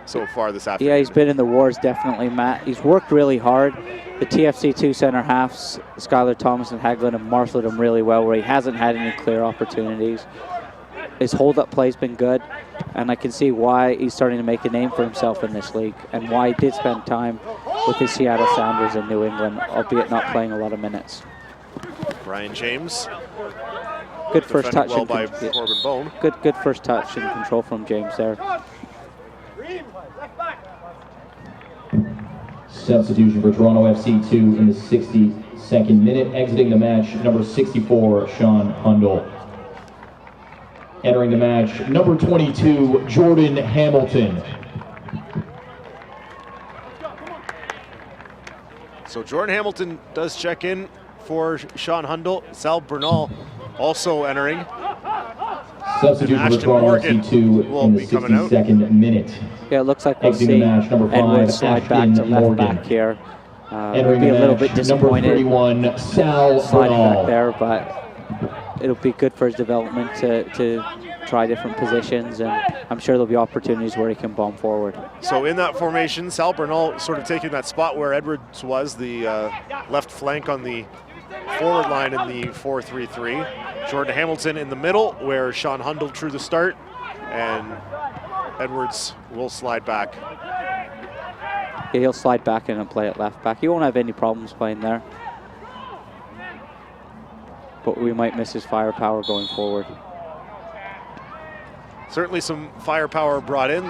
so far this afternoon. Yeah, he's been in the wars definitely, Matt. He's worked really hard. The TFC2 center halves, Skylar Thomas and Hagelin, have marshaled him really well where he hasn't had any clear opportunities. His hold-up play's been good, and I can see why he's starting to make a name for himself in this league and why he did spend time with his Seattle Sounders in New England, albeit not playing a lot of minutes. Brian James. Good first touch. Well by Corbin Bone. Good first touch and control from James there. Substitution for Toronto FC2 in the 62nd minute. Exiting the match, number 64, Sean Hundle. Entering the match, number 22, Jordan Hamilton. So Jordan Hamilton does check in for Sean Hundle. Sal Bernal also entering. Substitution for Toronto FC2 in the 62nd minute. Yeah, it looks like we'll see Edwards slide back to left back here. It'll be a little bit disappointed number 31, Sal sliding Bernal. back there, but it'll be good for his development to try different positions, and I'm sure there'll be opportunities where he can bomb forward. So in that formation, Sal Bernal sort of taking that spot where Edwards was, the left flank on the forward line in the 4-3-3. Jordan Hamilton in the middle, where Sean Hundle drew the start, and Edwards will slide back. Yeah, he'll slide back in and play at left back. He won't have any problems playing there, but we might miss his firepower going forward. Certainly some firepower brought in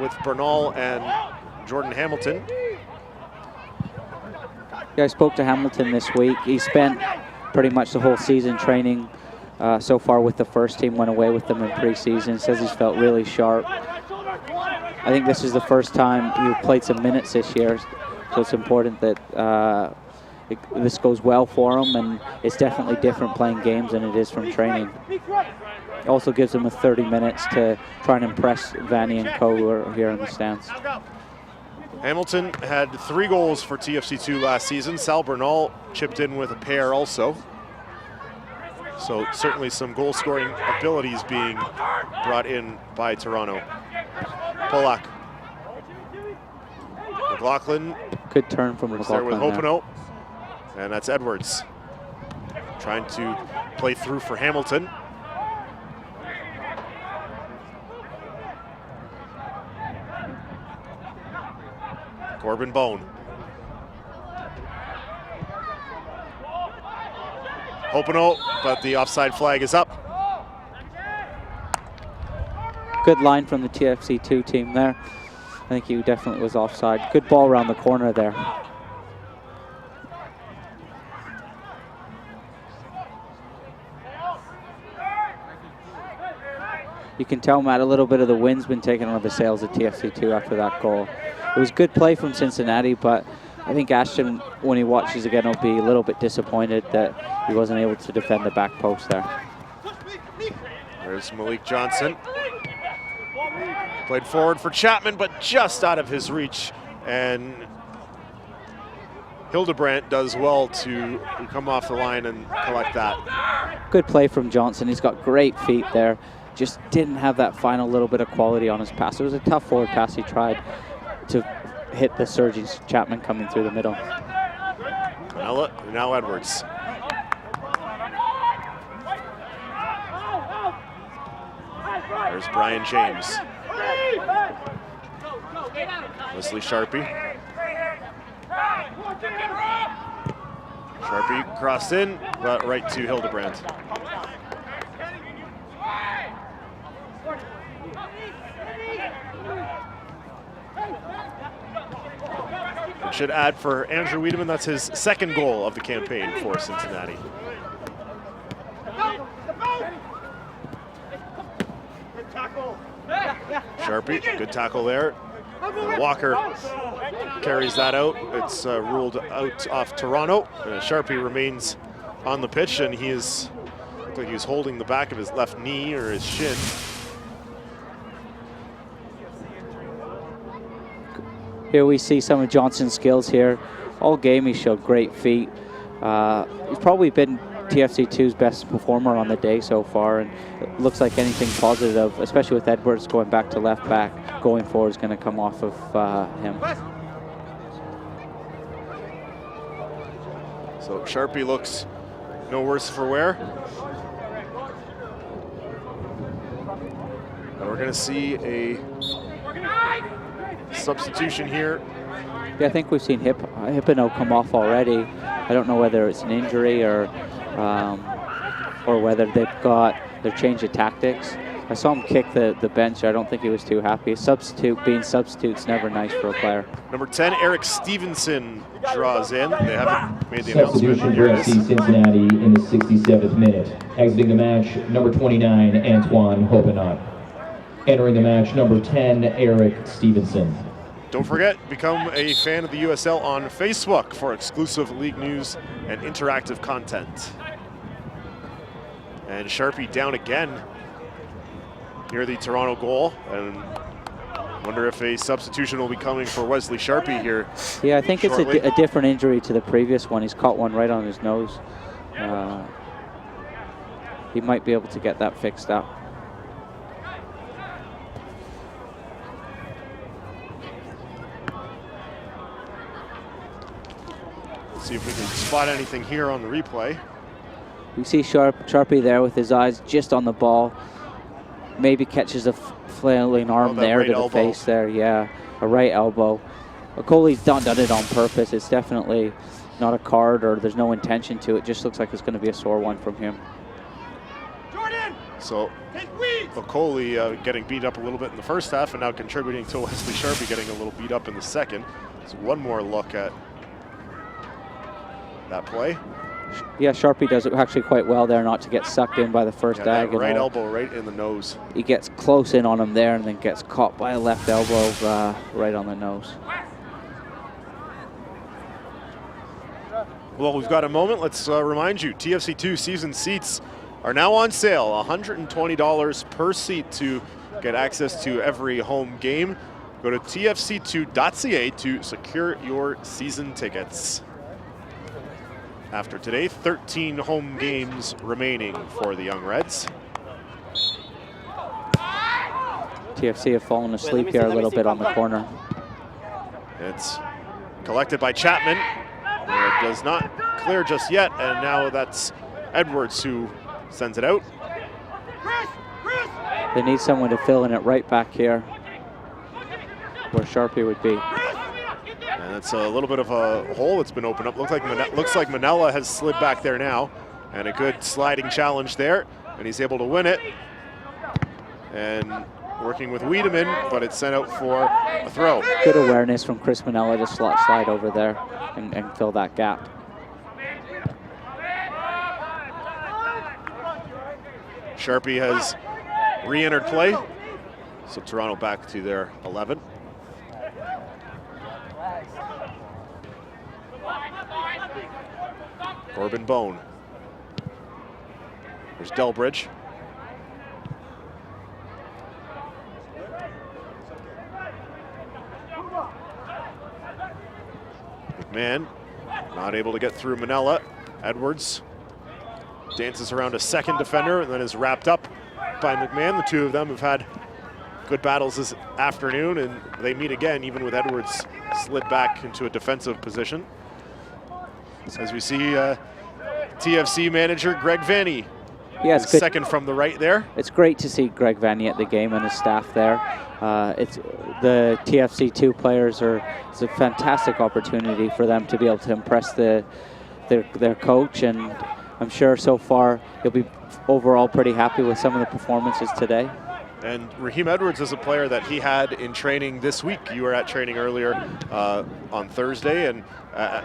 with Bernal and Jordan Hamilton. Yeah, I spoke to Hamilton this week. He spent pretty much the whole season training so far with the first team, went away with them in preseason, says he's felt really sharp. I think this is the first time he played some minutes this year, so it's important that this goes well for him, and it's definitely different playing games than it is from training. It also gives him 30 minutes to try and impress Vanny and co who are here in the stands. Hamilton had 3 goals for TFC2 last season. Sal Bernal chipped in with a pair also. So certainly some goal scoring abilities being brought in by Toronto. Polak. McLaughlin Good turn from There with McLaughlin there. Hopino. And that's Edwards trying to play through for Hamilton. Corbin Bone. Hopino, but the offside flag is up. Good line from the TFC2 team there. I think he definitely was offside. Good ball around the corner there. You can tell, Matt, a little bit of the wind's been taken out of the sails of TFC2 after that goal. It was good play from Cincinnati, but I think Ashton, when he watches again, will be a little bit disappointed that he wasn't able to defend the back post there. There's Malik Johnson. Played forward for Chapman, but just out of his reach. And Hildebrandt does well to come off the line and collect that. Good play from Johnson. He's got great feet there. Just didn't have that final little bit of quality on his pass. It was a tough forward pass. He tried to hit the surging Chapman coming through the middle. Now Edwards. There's Brian James. Wesley Sharpie. Sharpie crossed in, but right to Hildebrandt. It should add for Andrew Wiedemann, that's his second goal of the campaign for Cincinnati. Sharpie, good tackle there. And Walker carries that out. It's ruled out off Toronto. Sharpie remains on the pitch, and he is, looked like he was holding the back of his left knee or his shin. Here we see some of Johnson's skills here. All game he showed great feet. He's probably been TFC2's best performer on the day so far, and it looks like anything positive, especially with Edwards going back to left back, going forward is going to come off of him. So Sharpie looks no worse for wear. And we're going to see a substitution here. Yeah, I think we've seen Hipino come off already. I don't know whether it's an injury or whether they've got their change of tactics. I saw him kick the bench. I don't think he was too happy. Being substitute's never nice for a player. Number 10, Eric Stevenson draws in. They haven't made the announcement. Substitution for FC Cincinnati in the 67th minute. Exiting the match, number 29, Antoine Hopinot. Entering the match, number 10, Eric Stevenson. Don't forget, become a fan of the USL on Facebook for exclusive league news and interactive content. And Sharpie down again near the Toronto goal. And wonder if a substitution will be coming for Wesley Sharpie here. Yeah, I think shortly. it's a different injury to the previous one. He's caught one right on his nose. He might be able to get that fixed up. See if we can spot anything here on the replay. You see Sharpie there with his eyes just on the ball. Maybe catches a flailing arm there to the face there. Yeah, a right elbow. Okoli's done it on purpose. It's definitely not a card, or there's no intention to. It just looks like it's going to be a sore one from him. So Okoli getting beat up a little bit in the first half and now contributing to Wesley Sharpie getting a little beat up in the second. So one more look at that play. Yeah, Sharpie does it actually quite well there not to get sucked in by the first diagonal. Right elbow right in the nose. He gets close in on him there and then gets caught by a left elbow right on the nose. Well, we've got a moment. Let's remind you, TFC2 season seats are now on sale. $120 per seat to get access to every home game. Go to tfc2.ca to secure your season tickets. After today, 13 home games remaining for the Young Reds. TFC have fallen asleep here a little bit on the corner. It's Collected by Chapman. It does not clear just yet, and now that's Edwards who sends it out. They need someone to fill in it right back here where Sharpie would be. And it's a little bit of a hole that's been opened up. Looks like Manella has slid back there now, and a good sliding challenge there, and he's able to win it. And working with Wiedemann, but it's sent out for a throw. Good awareness from Chris Manella to slide over there and fill that gap. Sharpie has re-entered play, so Toronto back to their 11. Corbin Bone. There's Delbridge. McMahon not able to get through Manella. Edwards dances around a second defender and then is wrapped up by McMahon. The two of them have had good battles this afternoon, and they meet again, even with Edwards slid back into a defensive position. As we see TFC manager Greg Vanny. Yeah, it's good. Second from the right there. It's great to see Greg Vanny at the game and his staff there. It's the TFC2 players it's a fantastic opportunity for them to be able to impress their coach, and I'm sure so far he'll be overall pretty happy with some of the performances today. And Raheem Edwards is a player that he had in training this week. You were at training earlier on Thursday, and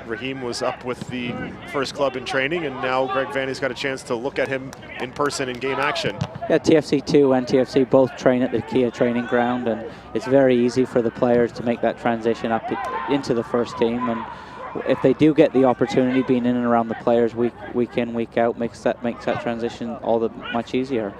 Raheem was up with the first club in training, and now Greg Vanny's got a chance to look at him in person in game action. Yeah, TFC2 and TFC both train at the Kia training ground, and it's very easy for the players to make that transition up into the first team. And if they do get the opportunity, being in and around the players week in, week out, makes that transition all the much easier.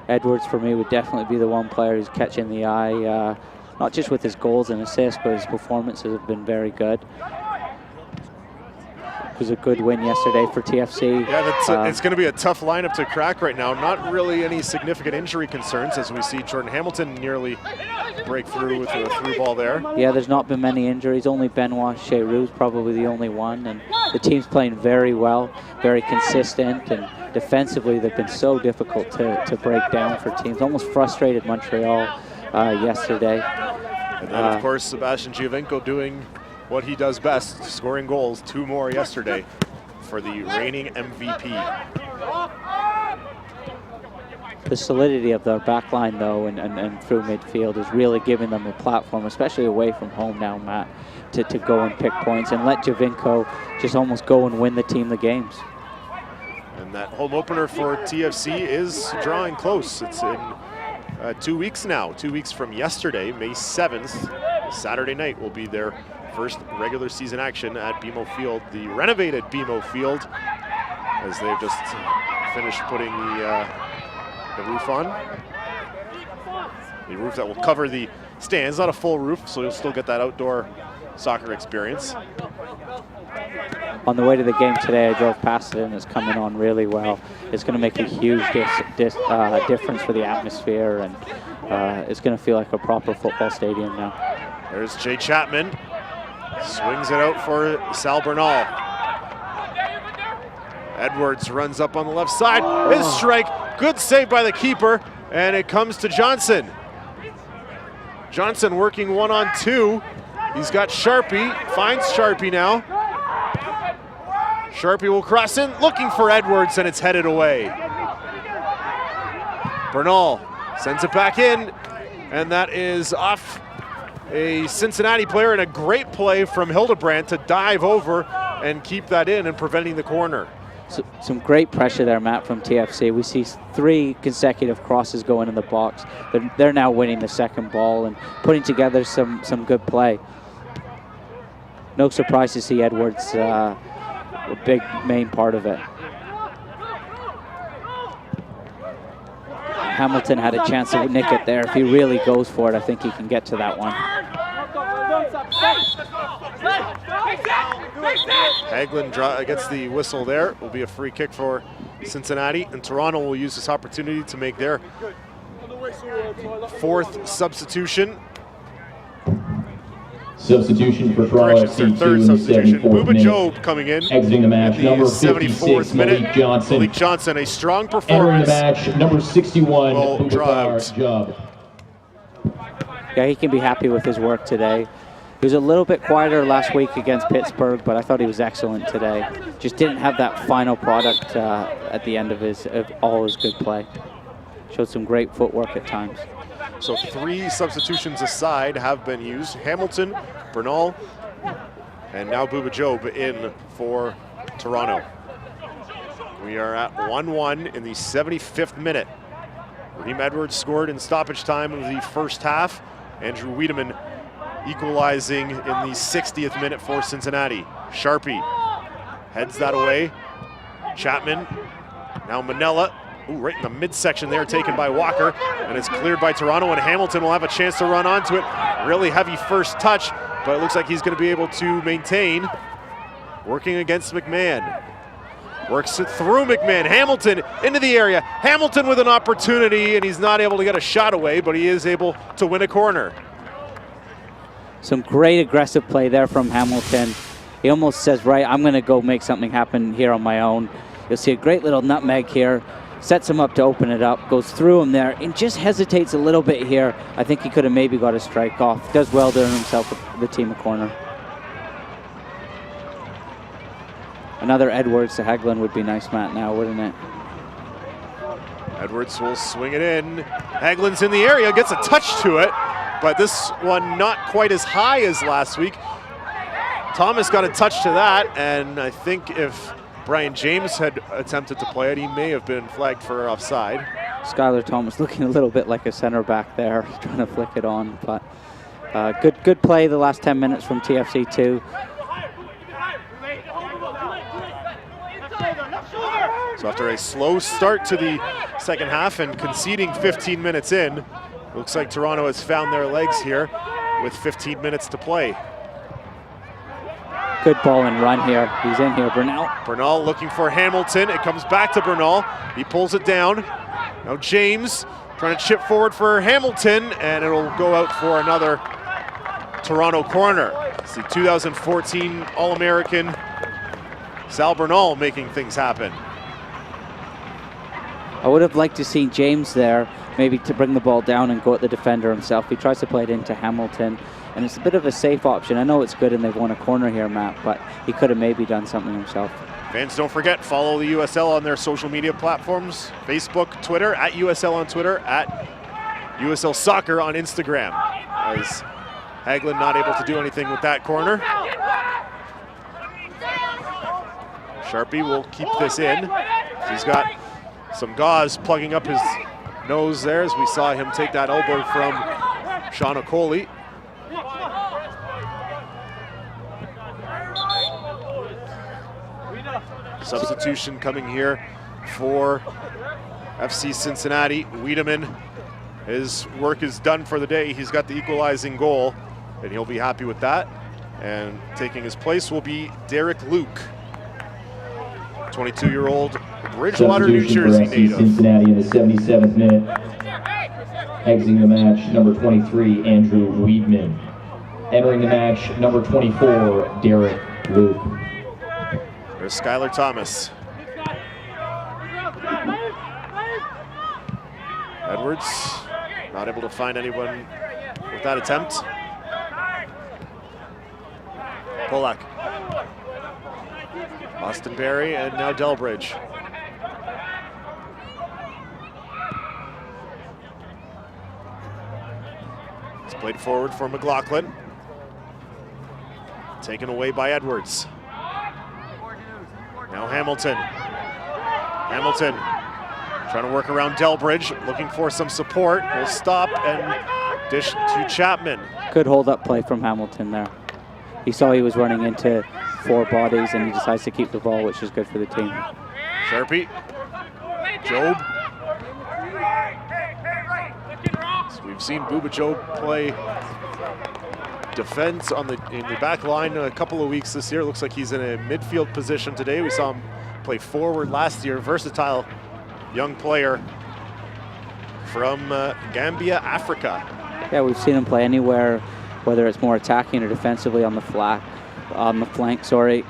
Edwards, for me, would definitely be the one player who's catching the eye, not just with his goals and assists, but his performances have been very good. It was a good win yesterday for TFC. Yeah, it's going to be a tough lineup to crack right now. Not really any significant injury concerns, as we see Jordan Hamilton nearly break through with a through ball there. Yeah, there's not been many injuries. Only Benoit Cheroux's probably the only one, and the team's playing very well, very consistent, and defensively they've been so difficult to break down for teams. Almost frustrated Montreal yesterday. And then, of course, Sebastian Giovinco doing what he does best, scoring goals. 2 more yesterday for the reigning MVP. The solidity of their back line, though, and through midfield is really giving them a platform, especially away from home now, Matt, to go and pick points and let Giovinco just almost go and win the team the games. And that home opener for TFC is drawing close. It's in 2 weeks now, 2 weeks from yesterday, May 7th. Saturday night will be their first regular season action at BMO Field, the renovated BMO Field, as they've just finished putting the roof on. The roof that will cover the stands, not a full roof, so you'll still get that outdoor soccer experience. On the way to the game today, I drove past it, and it's coming on really well. It's going to make a huge difference for the atmosphere, and it's going to feel like a proper football stadium now. There's Jay Chapman. Swings it out for Sal Bernal. Edwards runs up on the left side. His strike, good save by the keeper, and it comes to Johnson. Johnson working 1-on-2. He's got Sharpie, finds Sharpie now. Sharpie will cross in, looking for Edwards, and it's headed away. Bernal sends it back in, and that is off a Cincinnati player, and a great play from Hildebrandt to dive over and keep that in and preventing the corner. So, some great pressure there, Matt, from TFC. We see 3 consecutive crosses going in the box. They're now winning the second ball and putting together some good play. No surprise to see Edwards a big main part of it. Hamilton had a chance to nick it there. If he really goes for it, I think he can get to that one. Hagelin gets the whistle there. Will be a free kick for Cincinnati, and Toronto will use this opportunity to make their 4th substitution. Substitution for Toronto Corrections, their FC2 third in the substitution. 74th Booba minute. Job coming in. Exiting the match, in number the 56, 74th minute. Malik Johnson. Malik Johnson, a strong Entering the performance. match, number 61, Will draw Boubacar out. Job. Yeah, he can be happy with his work today. He was a little bit quieter last week against Pittsburgh, but I thought he was excellent today. Just didn't have that final product at the end of all his good play. Showed some great footwork at times. So 3 substitutions aside have been used. Hamilton, Bernal, and now Booba Job in for Toronto. We are at 1-1 in the 75th minute. Raheem Edwards scored in stoppage time of the first half. Andrew Wiedemann equalizing in the 60th minute for Cincinnati. Sharpie heads that away. Chapman, now Manella. Ooh, right in the midsection there, taken by Walker, and it's cleared by Toronto, and Hamilton will have a chance to run onto it. Really heavy first touch, but it looks like he's going to be able to maintain. Working against McMahon. Works it through McMahon. Hamilton into the area. Hamilton with an opportunity, and he's not able to get a shot away, but he is able to win a corner. Some great aggressive play there from Hamilton. He almost says, right, I'm going to go make something happen here on my own. You'll see a great little nutmeg here. Sets him up to open it up, goes through him there, and just hesitates a little bit here. I think he could have maybe got a strike off. Does well to earn himself the team a corner. Another Edwards to Hagelin would be nice, Matt, now, wouldn't it? Edwards will swing it in. Hagelin's in the area, gets a touch to it, but this one not quite as high as last week. Thomas got a touch to that, and I think if Brian James had attempted to play it, he may have been flagged for offside. Skylar Thomas looking a little bit like a center back there, trying to flick it on, but good play the last 10 minutes from TFC2. So after a slow start to the second half and conceding 15 minutes in, looks like Toronto has found their legs here with 15 minutes to play. Good ball and run here. He's in here, Bernal. Bernal looking for Hamilton. It comes back to Bernal. He pulls it down. Now James trying to chip forward for Hamilton, and it'll go out for another Toronto corner. It's the 2014 All-American Sal Bernal making things happen. I would have liked to see James there, maybe to bring the ball down and go at the defender himself. He tries to play it into Hamilton, and it's a bit of a safe option. I know it's good and they've won a corner here, Matt, but he could have maybe done something himself. Fans, don't forget, follow the USL on their social media platforms, Facebook, Twitter, at USL on Twitter, at USL Soccer on Instagram. As Hagelin not able to do anything with that corner. Sharpie will keep this in. He's got some gauze plugging up his nose there as we saw him take that elbow from Sean Okoli. Substitution coming here for FC Cincinnati. Wiedemann, his work is done for the day. He's got the equalizing goal, and he'll be happy with that. And taking his place will be Derek Luke, 22-year-old Bridgewater, New Jersey native. Cincinnati in the 77th minute. Exiting the match, number 23, Andrew Wiedemann. Entering the match, number 24, Derek Luke. There's Skylar Thomas. Edwards not able to find anyone with that attempt. Polak. Austin Berry and now Delbridge. It's played forward for McLaughlin. Taken away by Edwards. Now Hamilton. Hamilton trying to work around Delbridge, looking for some support. Will stop and dish to Chapman. Good hold-up play from Hamilton there. He saw he was running into 4 bodies and he decides to keep the ball, which is good for the team. Sharpie. Job. So we've seen Booba Job play defense in the back line a couple of weeks this year. It looks like he's in a midfield position today. We saw him play forward last year. Versatile young player from Gambia, Africa. Yeah, we've seen him play anywhere whether it's more attacking or defensively on the flank,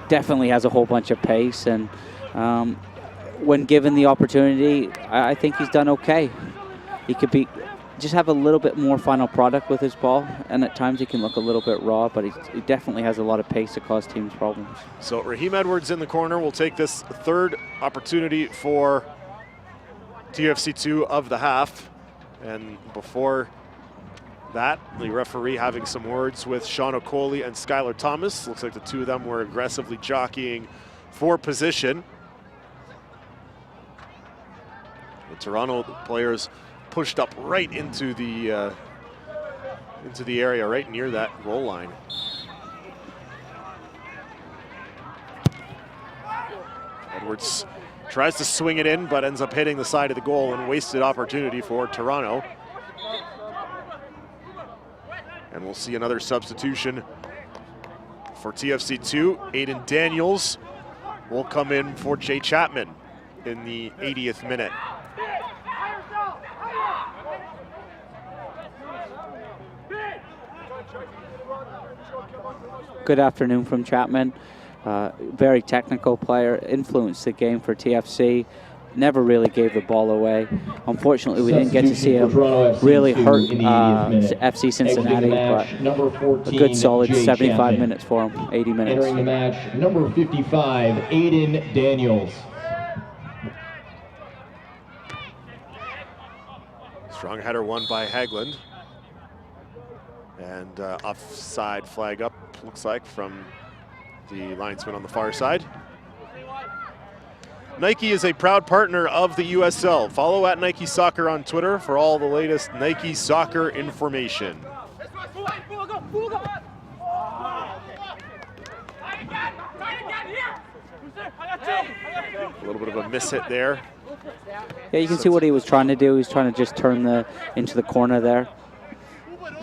definitely has a whole bunch of pace, and when given the opportunity, I think he's done okay. He could just have a little bit more final product with his ball, and at times he can look a little bit raw, but he definitely has a lot of pace to cause teams problems. So Raheem Edwards in the corner will take this third opportunity for TFC2 of the half. And before that, the referee having some words with Sean Okoli and Skylar Thomas. Looks like the two of them were aggressively jockeying for position. The Toronto players pushed up right into the area, right near that goal line. Edwards tries to swing it in, but ends up hitting the side of the goal, and wasted opportunity for Toronto. And we'll see another substitution for TFC2. Aiden Daniels will come in for Jay Chapman in the 80th minute. Good afternoon from Chapman. Very technical player, influenced the game for TFC, never really gave the ball away. Unfortunately, we didn't get to see him really hurt FC Cincinnati, but a good solid 75 minutes for him, 80 minutes. Entering the match, number 55, Aiden Daniels. Strong header won by Haglund. And offside flag up, looks like, from the linesman on the far side. Nike is a proud partner of the USL. Follow at Nike Soccer on Twitter for all the latest Nike soccer information. A little bit of a miss hit there. Yeah, you can see what he was trying to do. He was trying to just turn into the corner there.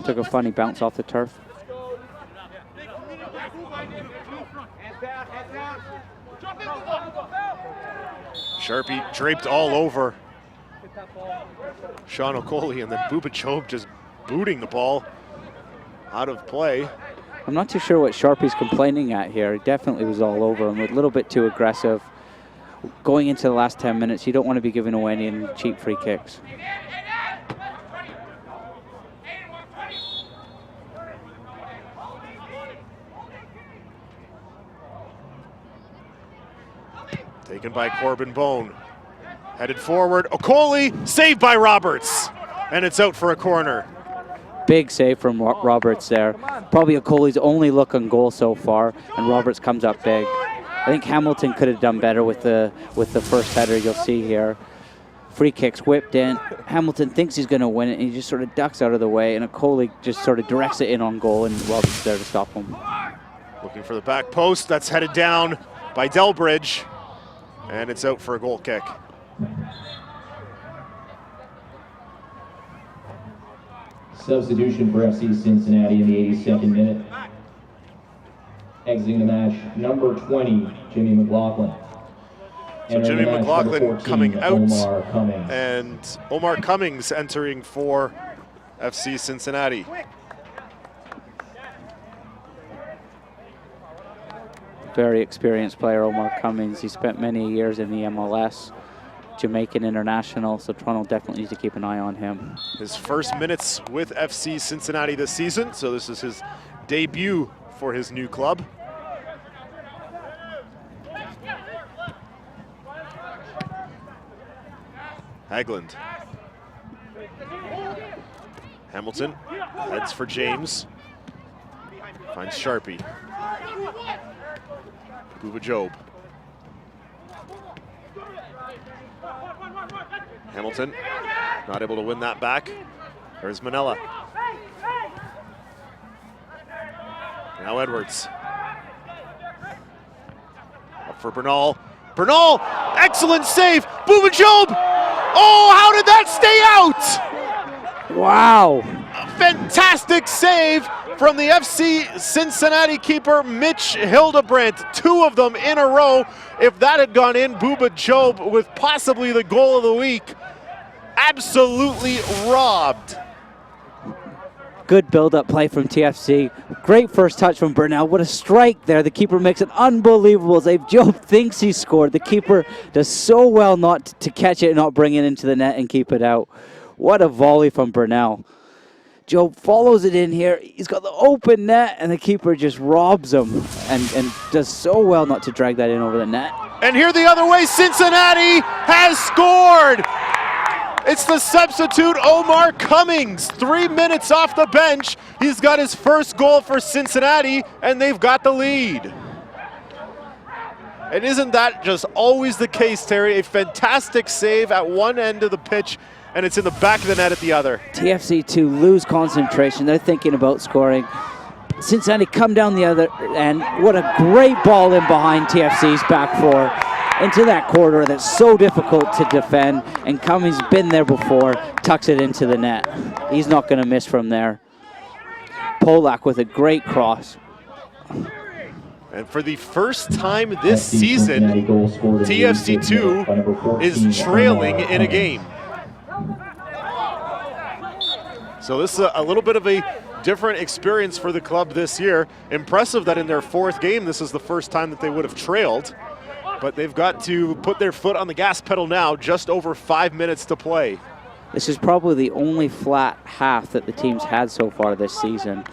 Took a funny bounce off the turf. Sharpie draped all over Sean Okoli, and then Booba Job just booting the ball out of play. I'm not too sure what Sharpie's complaining at here. He definitely was all over him, a little bit too aggressive. Going into the last 10 minutes, you don't want to be giving away any cheap free kicks. Taken by Corbin Bone. Headed forward. Okoli, saved by Roberts. And it's out for a corner. Big save from Roberts there. Probably Okoli's only look on goal so far, and Roberts comes up big. I think Hamilton could have done better with the first header you'll see here. Free kicks whipped in. Hamilton thinks he's going to win it, and he just sort of ducks out of the way, and Okoli just sort of directs it in on goal, and Roberts there to stop him. Looking for the back post. That's headed down by Delbridge. And it's out for a goal kick. Substitution for FC Cincinnati in the 82nd minute. Exiting the match, number 20, Jimmy McLaughlin. So Jimmy McLaughlin 14, coming out, Omar Cummings. and Omar Cummings entering for FC Cincinnati. Very experienced player, Omar Cummings. He spent many years in the MLS, Jamaican international, so Toronto definitely needs to keep an eye on him. His first minutes with FC Cincinnati this season, so this is his debut for his new club. Haglund. Hamilton heads for James. Finds Sharpie. Booba Job. Hamilton not able to win that back. There's Manella. Now Edwards. Up for Bernal. Bernal, excellent save. Booba Job. Oh, how did that stay out? Wow. A fantastic save from the FC Cincinnati keeper, Mitch Hildebrandt. Two of them in a row. If that had gone in, Booba Job with possibly the goal of the week. Absolutely robbed. good build-up play from TFC. Great first touch from Burnell. What a strike there. The keeper makes an unbelievable save. Job thinks he scored. The keeper does so well not to catch it and not bring it into the net and keep it out. What a volley from Burnell. Job follows it in here. He's got the open net, and the keeper just robs him and does so well not to drag that in over the net. And here the other way, Cincinnati has scored! It's the substitute Omar Cummings, 3 minutes off the bench. He's got his first goal for Cincinnati, and they've got the lead. And isn't that just always the case, Terry? A fantastic save at one end of the pitch, and it's in the back of the net at the other. TFC2 lose concentration. They're thinking about scoring. Cincinnati come down the other end. What a great ball in behind TFC's back four into that corridor that's so difficult to defend. And Cummings been there before, tucks it into the net. He's not going to miss from there. Polak with a great cross. And for the first time this season, TFC2 is trailing in a game. So this is a little bit of a different experience for the club this year. Impressive that in their fourth game, this is the first time that they would have trailed. But they've got to put their foot on the gas pedal now, just over 5 minutes to play. This is probably the only flat half that the team's had so far this season.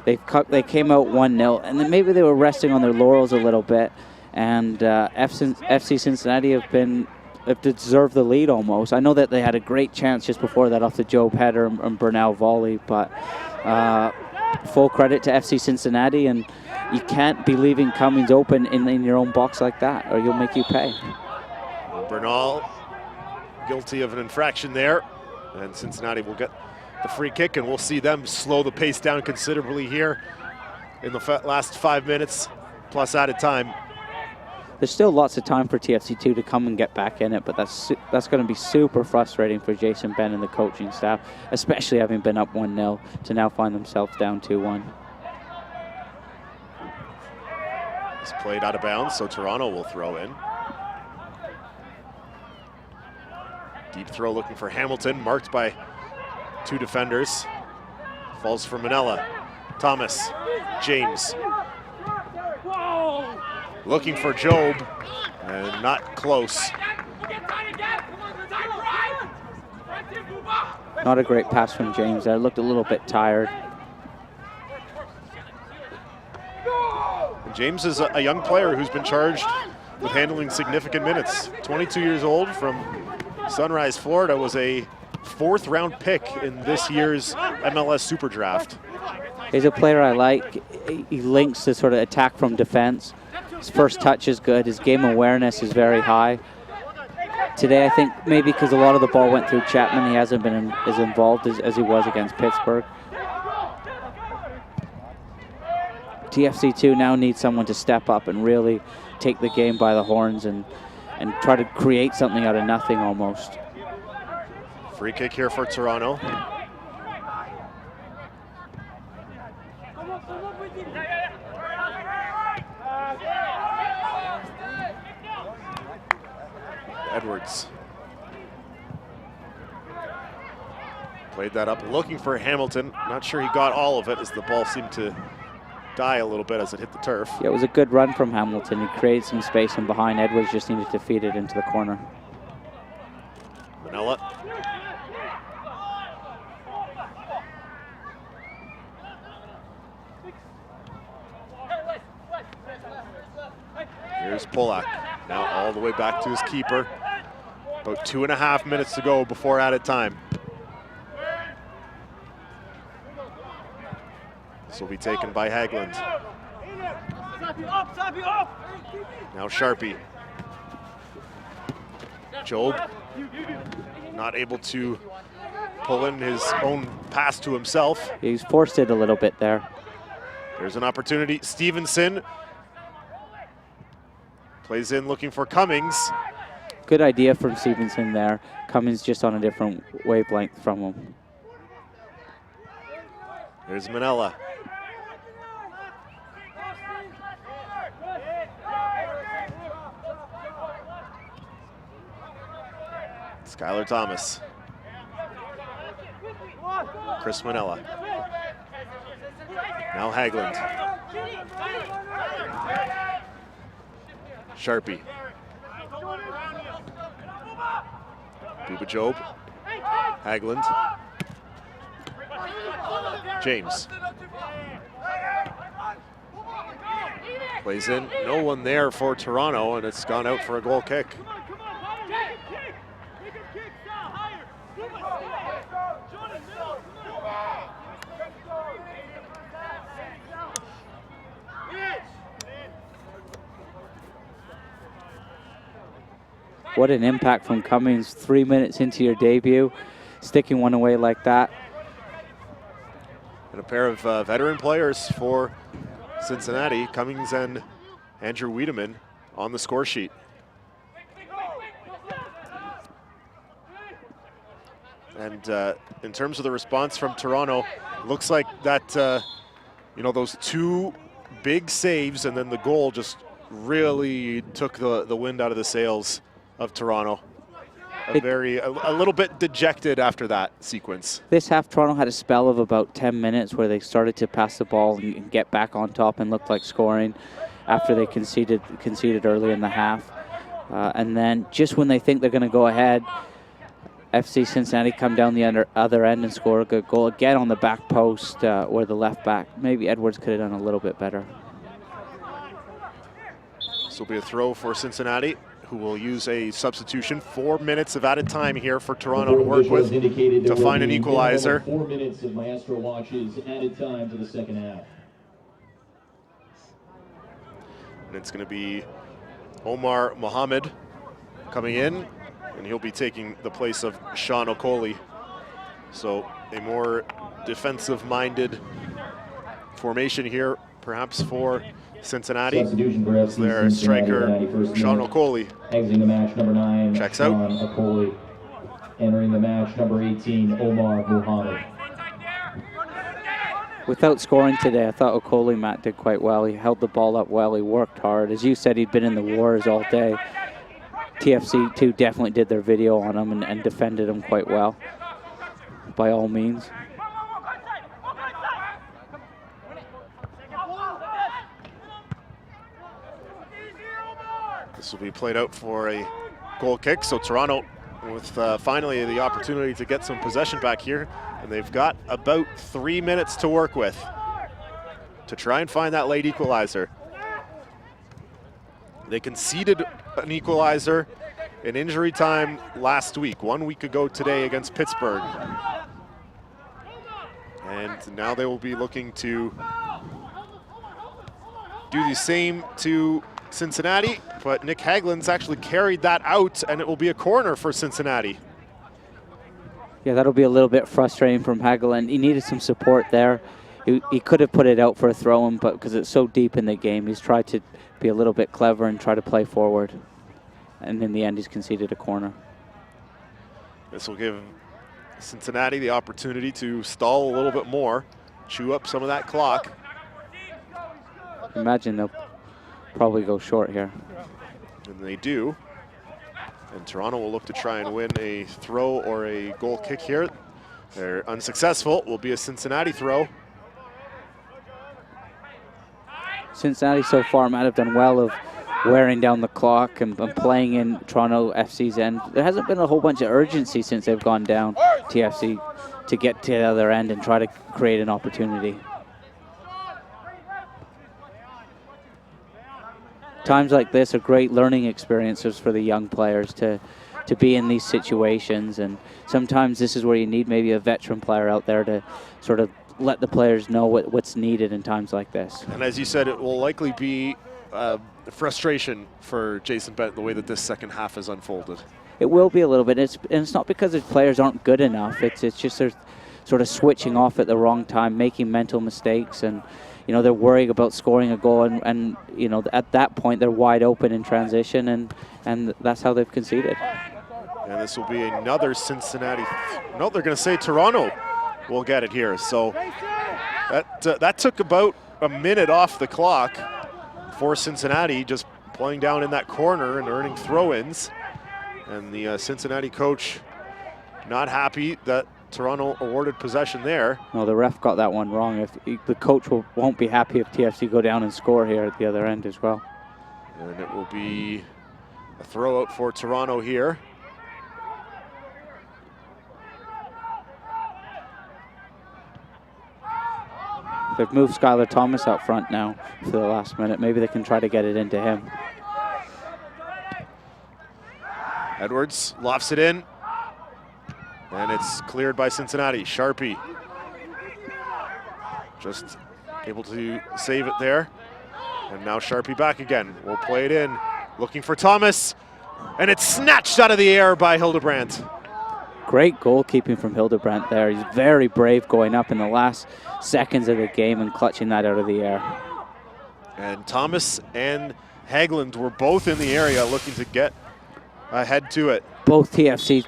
They came out 1-0, and then maybe they were resting on their laurels a little bit. And FC Cincinnati have deserved the lead almost. I know that they had a great chance just before that off the Job header and Burnell volley, but full credit to FC Cincinnati, and you can't be leaving Cummings open in your own box like that, or you'll make you pay. Burnell guilty of an infraction there, and Cincinnati will get the free kick, and we'll see them slow the pace down considerably here in the last 5 minutes plus added time. There's still lots of time for TFC2 to come and get back in it, but that's going to be super frustrating for Jason Ben and the coaching staff, especially having been up 1-0 to now find themselves down 2-1. It's played out of bounds, so Toronto will throw in. Deep throw looking for Hamilton, marked by two defenders. Falls for Manella. Thomas, James. Looking for Job, and not close. Not a great pass from James there. Looked a little bit tired. James is a young player who's been charged with handling significant minutes. 22 years old from Sunrise, Florida, was a 4th round pick in this year's MLS Super Draft. He's a player I like. He links to sort of attack from defense. His first touch is good. His game awareness is very high. Today, I think maybe because a lot of the ball went through Chapman, he hasn't been as involved as he was against Pittsburgh. TFC2 now needs someone to step up and really take the game by the horns and try to create something out of nothing almost. Free kick here for Toronto. Edwards. Played that up, looking for Hamilton. Not sure he got all of it as the ball seemed to die a little bit as it hit the turf. Yeah, it was a good run from Hamilton. He created some space, and behind Edwards just needed to feed it into the corner. Manella. Here's Polak, now all the way back to his keeper. About 2.5 minutes to go before added time. This will be taken by Hagland. Now Sharpie. Job not able to pull in his own pass to himself. He's forced it a little bit there. There's an opportunity. Stevenson plays in looking for Cummings. Good idea from Stevenson there. Cummings just on a different wavelength from him. There's Manella. Skylar Thomas. Chris Manella. Now Haglund. Sharpie. Buba Job. Haglund. James. Plays in. No one there for Toronto, and it's gone out for a goal kick. What an impact from Cummings, 3 minutes into your debut, sticking one away like that. And a pair of veteran players for Cincinnati, Cummings and Andrew Wiedemann on the score sheet. And in terms of the response from Toronto, looks like that, you know, those two big saves and then the goal just really took the wind out of the sails of Toronto. A little bit dejected after that sequence. This half, Toronto had a spell of about 10 minutes where they started to pass the ball and get back on top and looked like scoring after they conceded early in the half. And then just when they think they're going to go ahead, FC Cincinnati come down the other end and score a good goal again on the back post where the left back, maybe Edwards could have done a little bit better. This will be a throw for Cincinnati, who will use a substitution. 4 minutes of added time here for Toronto to work with to find an equalizer. 4 minutes of Maestro watches added time to the second half. And it's going to be Omar Mohammed coming in, and he'll be taking the place of Sean Okoli. So a more defensive-minded formation here, perhaps for Cincinnati. As their striker, Sean Okoli. Exiting the match, number 9, checks out. Sean Okoli. Entering the match, number 18, Omar Mohammed. Without scoring today, I thought Okoli, Matt, did quite well. He held the ball up well. He worked hard. As you said, he'd been in the wars all day. TFC2 definitely did their video on him and defended him quite well, by all means. This will be played out for a goal kick. So Toronto with finally the opportunity to get some possession back here. And they've got about 3 minutes to work with to try and find that late equalizer. They conceded an equalizer in injury time last week, 1 week ago today against Pittsburgh. And now they will be looking to do the same to Cincinnati, but Nick Haglund's actually carried that out, and it will be a corner for Cincinnati. Yeah, that'll be a little bit frustrating from Haglund. He needed some support there. He could have put it out for a throw-in, but because it's so deep in the game, he's tried to be a little bit clever and try to play forward. And in the end, he's conceded a corner. This will give Cincinnati the opportunity to stall a little bit more, chew up some of that clock. Imagine they'll probably go short here. And they do. And Toronto will look to try and win a throw or a goal kick here. They're unsuccessful. Will be a Cincinnati throw. Cincinnati so far might have done well of wearing down the clock and playing in Toronto FC's end. There hasn't been a whole bunch of urgency since they've gone down TFC to get to the other end and try to create an opportunity. Times like this are great learning experiences for the young players to be in these situations, and sometimes this is where you need maybe a veteran player out there to sort of let the players know what's needed in times like this. And as you said, it will likely be frustration for Jason Bent the way that this second half has unfolded. It will be a little bit, and it's not because the players aren't good enough. It's just they're sort of switching off at the wrong time, making mental mistakes, and you know, they're worrying about scoring a goal, and you know, at that point they're wide open in transition, and that's how they've conceded. And this will be another Cincinnati. No, they're going to say Toronto will get it here. So that took about a minute off the clock for Cincinnati, just playing down in that corner and earning throw-ins. And the Cincinnati coach not happy that Toronto awarded possession there. No, the ref got that one wrong. The coach won't be happy if TFC go down and score here at the other end as well. And it will be a throw out for Toronto here. They've moved Skylar Thomas out front now for the last minute. Maybe they can try to get it into him. Edwards lofts it in. And it's cleared by Cincinnati. Sharpie just able to save it there. And now Sharpie back again. We'll play it in. Looking for Thomas. And it's snatched out of the air by Hildebrandt. Great goalkeeping from Hildebrandt there. He's very brave going up in the last seconds of the game and clutching that out of the air. And Thomas and Haglund were both in the area looking to get ahead to it. Both TFC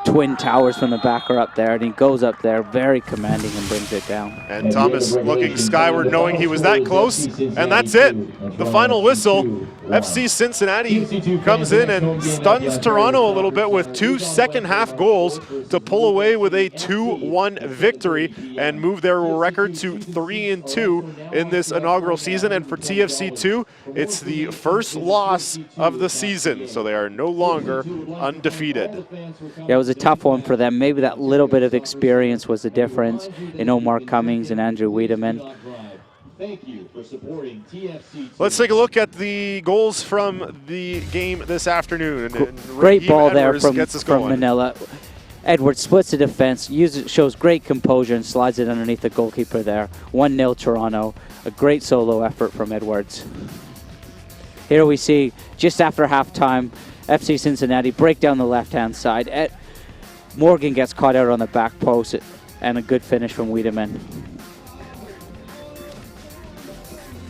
twin towers from the back are up there, and he goes up there very commanding and brings it down. And Thomas looking skyward, knowing he was that close, and that's it. The final whistle. FC Cincinnati comes in and stuns Toronto a little bit with 2 second-half goals to pull away with a 2-1 victory and move their record to 3-2 in this inaugural season. And for TFC2, it's the first loss of the season, so they are no longer undefeated. Yeah, it was a tough one for them. Maybe that little bit of experience was the difference in Omar Cummings and Andrew Wiedemann. Thank you for supporting TFC2. Let's take a look at the goals from the game this afternoon. And Great ball Edwards there from Manila. Edwards splits the defense, shows great composure and slides it underneath the goalkeeper there. 1-0 Toronto. A great solo effort from Edwards. Here we see, just after halftime, FC Cincinnati break down the left-hand side. Morgan gets caught out on the back post, and a good finish from Wiedemann.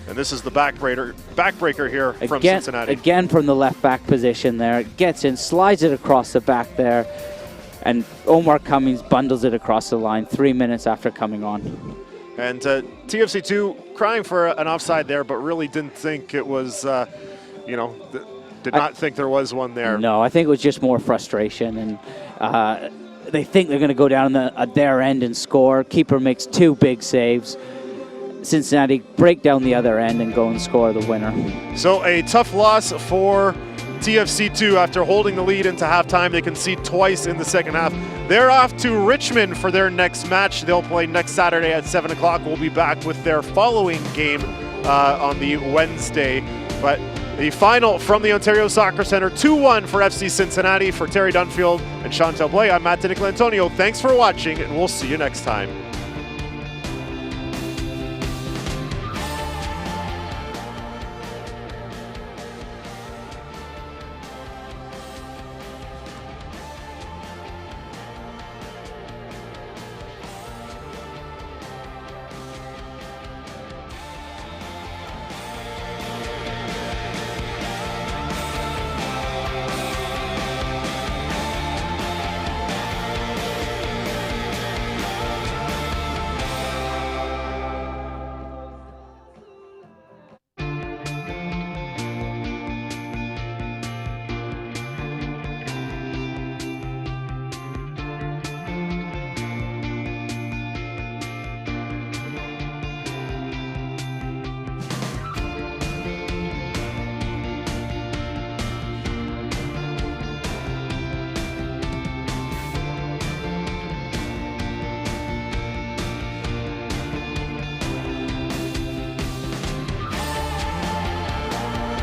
And this is the backbreaker here from Cincinnati. Again from the left back position there. Gets in, slides it across the back there, and Omar Cummings bundles it across the line 3 minutes after coming on. And TFC2 crying for an offside there, but really didn't think it was, did not think there was one there. No, I think it was just more frustration, and they think they're going to go down at their end and score. Keeper makes 2 big saves. Cincinnati break down the other end and go and score the winner. So a tough loss for TFC2 after holding the lead into halftime. They concede twice in the second half. They're off to Richmond for their next match. They'll play next Saturday at 7 o'clock. We'll be back with their following game on the Wednesday. But the final from the Ontario Soccer Centre, 2-1 for FC Cincinnati. For Terry Dunfield and Chantal Blais, I'm Matt Nicolantonio. Thanks for watching, and we'll see you next time.